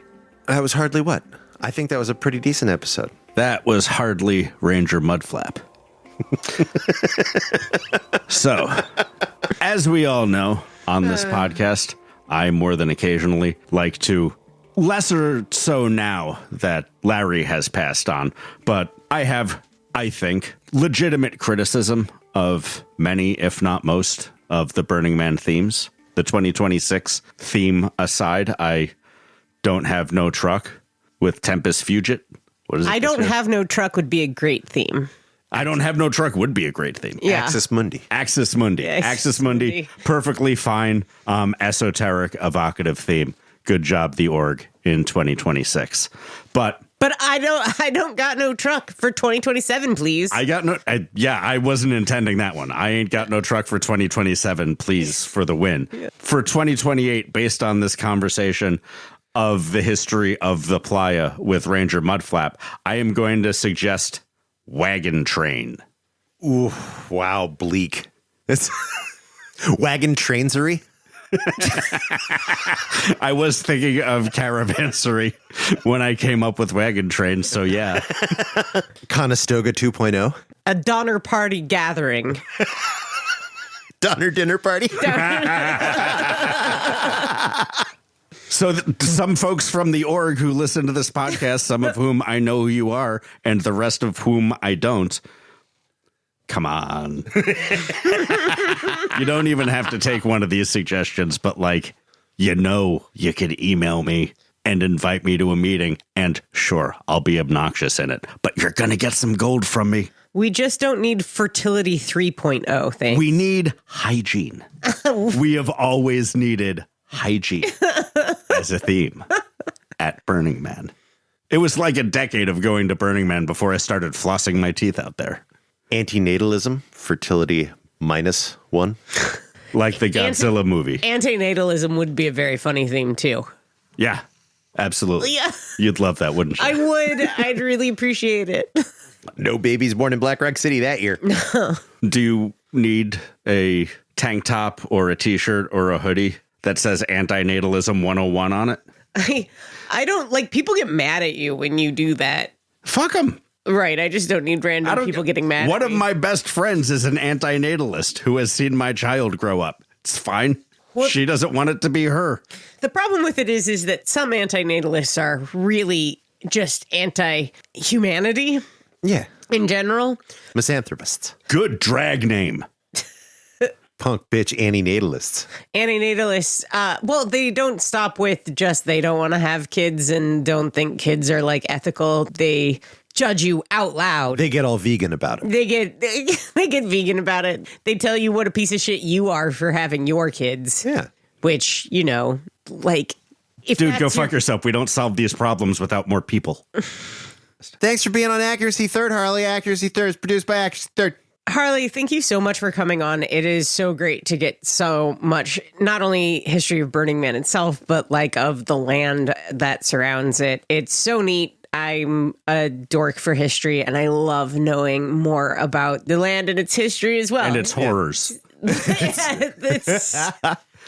Speaker 5: That was hardly what? I think that was a pretty decent episode.
Speaker 3: That was hardly Ranger Mudflap. So, as we all know on this podcast, I more than occasionally like to, lesser so now that Larry has passed on, but I have, I think, legitimate criticism of many, if not most, of the Burning Man themes. The 2026 theme aside, I don't have no truck with Tempest Fugit. What is it?
Speaker 2: I don't have no truck would be a great theme.
Speaker 3: I don't have no truck would be a great theme.
Speaker 2: Yeah.
Speaker 5: Axis Mundi.
Speaker 3: Axis Mundi.
Speaker 2: Yeah,
Speaker 3: Axis Mundi. Perfectly fine. Esoteric, evocative theme. Good job, the org in 2026. But
Speaker 2: I don't got no truck for 2027, please.
Speaker 3: I wasn't intending that one. I ain't got no truck for 2027, please, for the win. For 2028, based on this conversation of the history of the playa with Ranger Mudflap, I am going to suggest Wagon Train.
Speaker 5: Ooh, wow, bleak. It's wagon trainsery.
Speaker 3: I was thinking of Caravansary when I came up with Wagon Train, so yeah.
Speaker 5: Conestoga 2.0.
Speaker 2: A Donner Party gathering.
Speaker 5: Donner dinner party.
Speaker 3: So some folks from the org who listen to this podcast, some of whom I know who you are, and the rest of whom I don't, come on. You don't even have to take one of these suggestions, but you could email me and invite me to a meeting, and sure, I'll be obnoxious in it, but you're going to get some gold from me.
Speaker 2: We just don't need fertility 3.0 thing.
Speaker 3: We need hygiene. We have always needed hygiene as a theme at Burning Man. It was like a decade of going to Burning Man before I started flossing my teeth out there.
Speaker 5: Antinatalism, fertility -1.
Speaker 3: Like the Godzilla movie.
Speaker 2: Antinatalism would be a very funny theme, too.
Speaker 3: Yeah, absolutely.
Speaker 2: Yeah.
Speaker 3: You'd love that, wouldn't you?
Speaker 2: I would. I'd really appreciate it.
Speaker 5: No babies born in Black Rock City that year.
Speaker 3: Do you need a tank top or a t-shirt or a hoodie that says Antinatalism 101 on it?
Speaker 2: I don't like people get mad at you when you do that.
Speaker 3: Fuck them.
Speaker 2: Right. I just don't need random people getting mad
Speaker 3: One
Speaker 2: at
Speaker 3: of
Speaker 2: me.
Speaker 3: my best friends is an antinatalist who has seen my child grow up. It's fine. She doesn't want it to be her.
Speaker 2: The problem with it is that some antinatalists are really just anti-humanity
Speaker 5: Yeah.
Speaker 2: in general.
Speaker 5: Misanthropists.
Speaker 3: Good drag name.
Speaker 5: Punk bitch antinatalists.
Speaker 2: Antinatalists, well, they don't stop with just they don't want to have kids and don't think kids are like ethical. They judge you out loud.
Speaker 5: They get all vegan about it.
Speaker 2: They get vegan about it. They tell you what a piece of shit you are for having your kids.
Speaker 5: Yeah.
Speaker 2: Which, like, if
Speaker 3: Dude, go
Speaker 2: that's
Speaker 3: fuck yourself. We don't solve these problems without more people.
Speaker 5: Thanks for being on Accuracy Third, Harley. Accuracy Third is produced by Accuracy Third.
Speaker 2: Harley, thank you so much for coming on. It is so great to get so much, not only history of Burning Man itself, but like of the land that surrounds it. It's so neat. I'm a dork for history, and I love knowing more about the land and its history as well.
Speaker 3: And its horrors.
Speaker 2: It's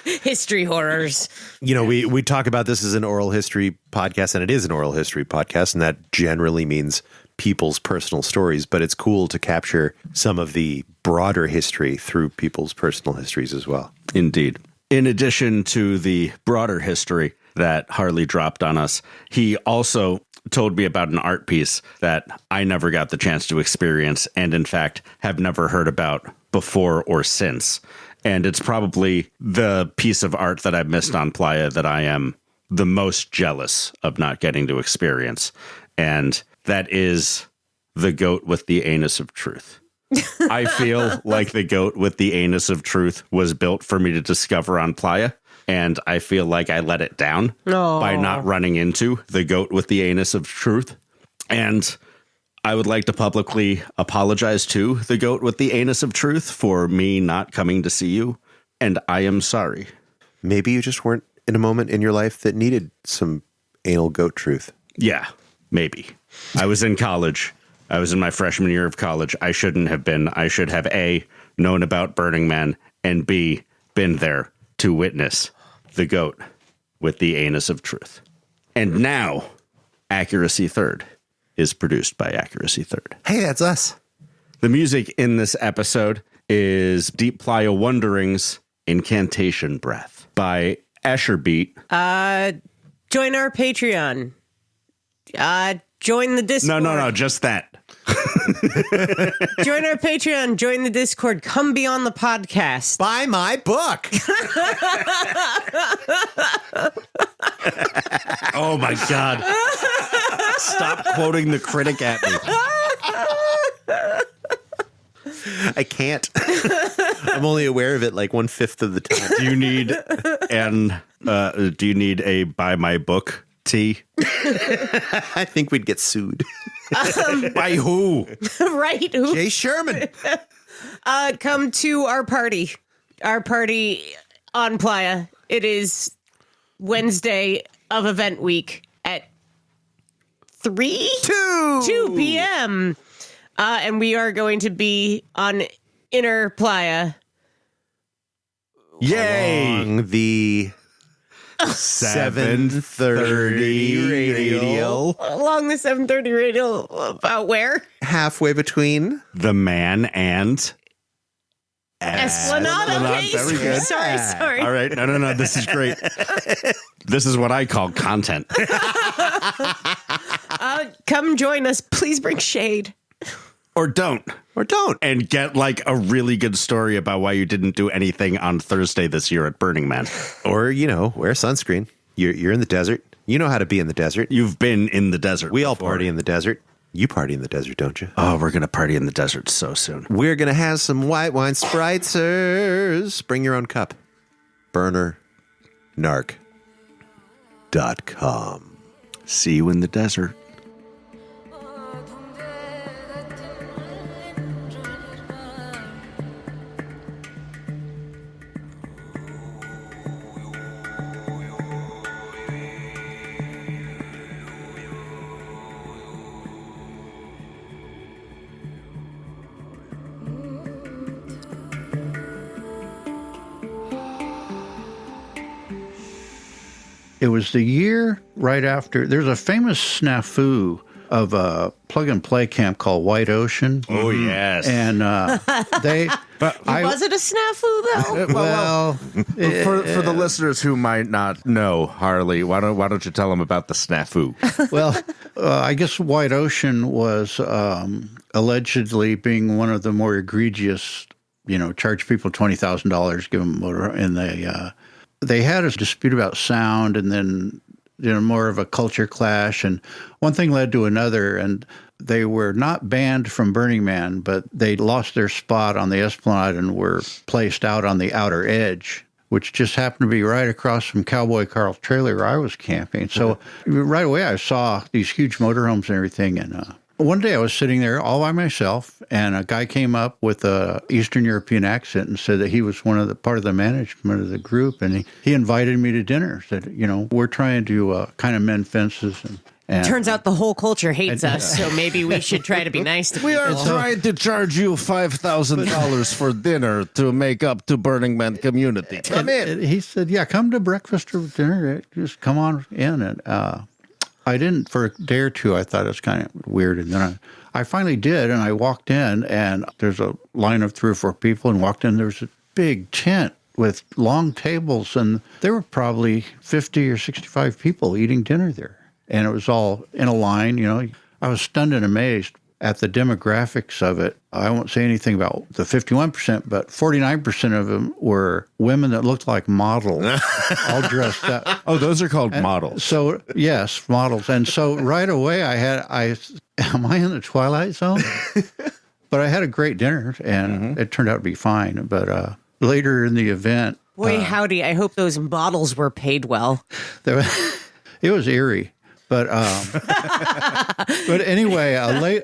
Speaker 2: history horrors.
Speaker 5: You know, we talk about this as an oral history podcast, and it is an oral history podcast, and that generally means people's personal stories, but it's cool to capture some of the broader history through people's personal histories as well.
Speaker 3: Indeed. In addition to the broader history that Harley dropped on us, he also told me about an art piece that I never got the chance to experience and, in fact, have never heard about before or since. And it's probably the piece of art that I missed on Playa that I am the most jealous of not getting to experience. And that is the goat with the anus of truth. I feel like the goat with the anus of truth was built for me to discover on Playa, and I feel like I let it down by not running into the goat with the anus of truth. And I would like to publicly apologize to the goat with the anus of truth for me not coming to see you, and I am sorry.
Speaker 5: Maybe you just weren't in a moment in your life that needed some anal goat truth.
Speaker 3: Yeah, maybe. I was in college. I was in my freshman year of college. I shouldn't have been. I should have A, known about Burning Man, and B, been there to witness the goat with the anus of truth. And now, Accuracy Third is produced by Accuracy Third.
Speaker 5: Hey, that's us.
Speaker 3: The music in this episode is Deep Playa Wonderings Incantation Breath by Escherbeat.
Speaker 2: Join our Patreon. Join the Discord.
Speaker 3: No, just that.
Speaker 2: Join our Patreon. Join the Discord. Come be on the podcast.
Speaker 5: Buy my book.
Speaker 3: Oh my God. Stop quoting the critic at me.
Speaker 5: I can't. I'm only aware of it like 1/5 of the time.
Speaker 3: Do you need a buy my book tea?
Speaker 5: I think we'd get sued.
Speaker 3: By who?
Speaker 2: Right? Who?
Speaker 5: Jay Sherman.
Speaker 2: Come to our party. Our party on Playa. It is Wednesday of event week at 2 p.m. And we are going to be on Inner Playa.
Speaker 3: Yay!
Speaker 5: Along the 7:30 radial.
Speaker 2: Along the 7:30 radial. About where?
Speaker 5: Halfway between
Speaker 3: The Man and
Speaker 2: Esplanade. Okay.
Speaker 3: Very good.
Speaker 2: Sorry.
Speaker 3: All right. No. This is great. This is what I call content.
Speaker 2: Come join us. Please bring shade.
Speaker 3: Or don't. And get like a really good story about why you didn't do anything on Thursday this year at Burning Man.
Speaker 5: Or, wear sunscreen. You're in the desert. You know how to be in the desert.
Speaker 3: You've been in the desert.
Speaker 5: We all party in the desert. You party in the desert, don't you?
Speaker 3: Oh, we're going to party in the desert so soon.
Speaker 5: We're going to have some white wine spritzers. Bring your own cup. BurnerNarc.com.
Speaker 3: See you in the desert.
Speaker 1: It was the year right after. There's a famous snafu of a plug-and-play camp called White Ocean.
Speaker 3: Oh, yes.
Speaker 1: And they...
Speaker 2: Was it a snafu, though?
Speaker 1: Well,
Speaker 3: for the listeners who might not know, Harley, why don't you tell them about the snafu?
Speaker 1: well, I guess White Ocean was allegedly being one of the more egregious, charge people $20,000, give them motor, and they had a dispute about sound, and then more of a culture clash, and one thing led to another, and they were not banned from Burning Man, but they lost their spot on the Esplanade and were placed out on the outer edge, which just happened to be right across from Cowboy Carl's trailer where I was camping. So right away I saw these huge motorhomes and everything, and one day I was sitting there all by myself, and a guy came up with a Eastern European accent and said that he was part of the management of the group, and he invited me to dinner. Said, we're trying to kind of mend fences. And
Speaker 2: Turns out the whole culture hates us, so maybe we should try to be nice to people.
Speaker 6: We are trying to charge you $5,000 for dinner to make up to Burning Man community. Come in.
Speaker 1: And he said, yeah, come to breakfast or dinner. Just come on in. And I didn't for a day or two. I thought it was kind of weird. And then I finally did. And I walked in, and there's a line of 3 or 4 people, and walked in. There's a big tent with long tables, and there were probably 50 or 65 people eating dinner there. And it was all in a line, I was stunned and amazed. at the demographics of it, I won't say anything about the 51%, but 49% of them were women that looked like models, all dressed up.
Speaker 3: Oh, those are called models.
Speaker 1: So, yes, models. And so right away am I in the Twilight Zone? But I had a great dinner, and it turned out to be fine. But later in the event,
Speaker 2: Boy, howdy, I hope those models were paid well.
Speaker 1: it was eerie. But but anyway,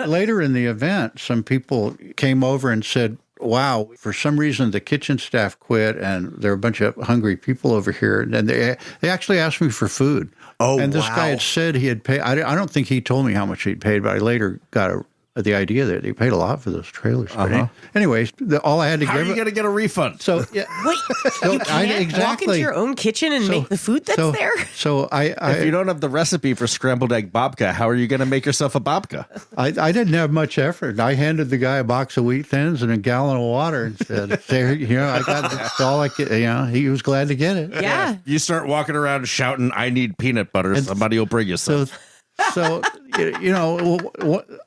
Speaker 1: later in the event, some people came over and said, wow, for some reason the kitchen staff quit, and there are a bunch of hungry people over here. And they actually asked me for food.
Speaker 4: Oh,
Speaker 1: and this
Speaker 4: wow.
Speaker 1: guy had said he had paid. I don't think he told me how much he'd paid, but I later got the idea that he paid a lot for those trailers. But anyways, all I had to
Speaker 3: How are
Speaker 1: give
Speaker 3: you going to get a refund?
Speaker 1: So yeah,
Speaker 2: Wait, you can't walk
Speaker 1: exactly.
Speaker 2: into your own kitchen and make the food that's there?
Speaker 1: So
Speaker 3: If you don't have the recipe for scrambled egg babka, how are you going to make yourself a babka?
Speaker 1: I didn't have much effort. I handed the guy a box of wheat thins and a gallon of water and said, "There, I got that's all I get." He was glad to get it.
Speaker 2: Yeah.
Speaker 3: You start walking around shouting, "I need peanut butter." Somebody will bring you some.
Speaker 1: So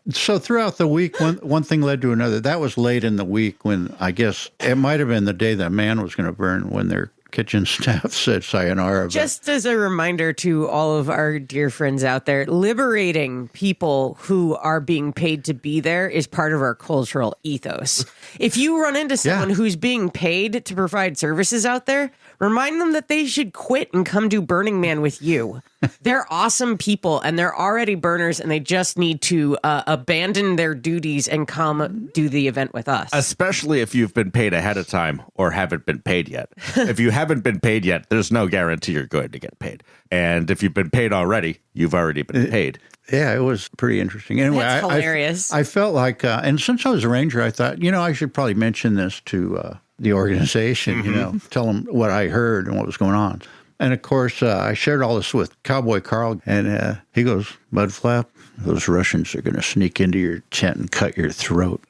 Speaker 1: so throughout the week, one thing led to another. That was late in the week when I guess it might have been the day that man was going to burn when their kitchen staff said sayonara.
Speaker 2: Just as a reminder to all of our dear friends out there, liberating people who are being paid to be there is part of our cultural ethos. If you run into someone who's being paid to provide services out there, remind them that they should quit and come do Burning Man with you. They're awesome people, and they're already burners, and they just need to abandon their duties and come do the event with us.
Speaker 3: Especially if you've been paid ahead of time or haven't been paid yet. If you haven't been paid yet, there's no guarantee you're going to get paid. And if you've been paid already, you've already been paid.
Speaker 1: Yeah, it was pretty interesting. Anyway,
Speaker 2: That's hilarious.
Speaker 1: I felt like, and since I was a ranger, I thought, I should probably mention this to the organization, tell them what I heard and what was going on. And of course, I shared all this with Cowboy Carl, and he goes, "Mudflap, those Russians are going to sneak into your tent and cut your throat."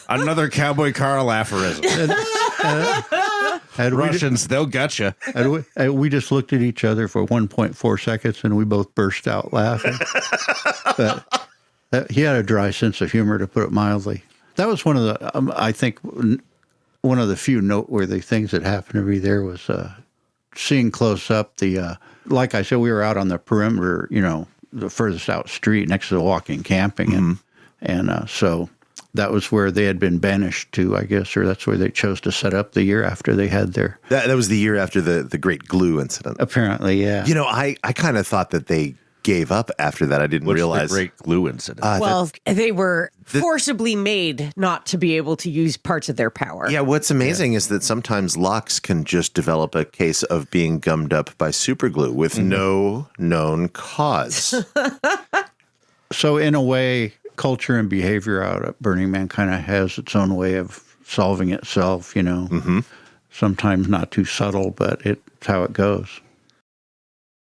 Speaker 3: Another Cowboy Carl aphorism. Russians, they'll gut you.
Speaker 1: And we just looked at each other for 1.4 seconds, and we both burst out laughing. But he had a dry sense of humor, to put it mildly. That was one of the, I think, one of the few noteworthy things that happened to me there was seeing close up the, like I said, we were out on the perimeter, the furthest out street next to the walking camping. And so that was where they had been banished to, I guess, or that's where they chose to set up the year after they had their...
Speaker 4: That was the year after the Great Glue incident.
Speaker 1: Apparently, yeah.
Speaker 4: I kind of thought that they gave up after that. I didn't realize.
Speaker 3: The Great Glue incident?
Speaker 2: They were forcibly made not to be able to use parts of their power.
Speaker 4: Yeah, what's amazing is that sometimes locks can just develop a case of being gummed up by superglue with no known cause.
Speaker 1: So in a way, culture and behavior out at Burning Man kind of has its own way of solving itself, Sometimes not too subtle, but it's how it goes.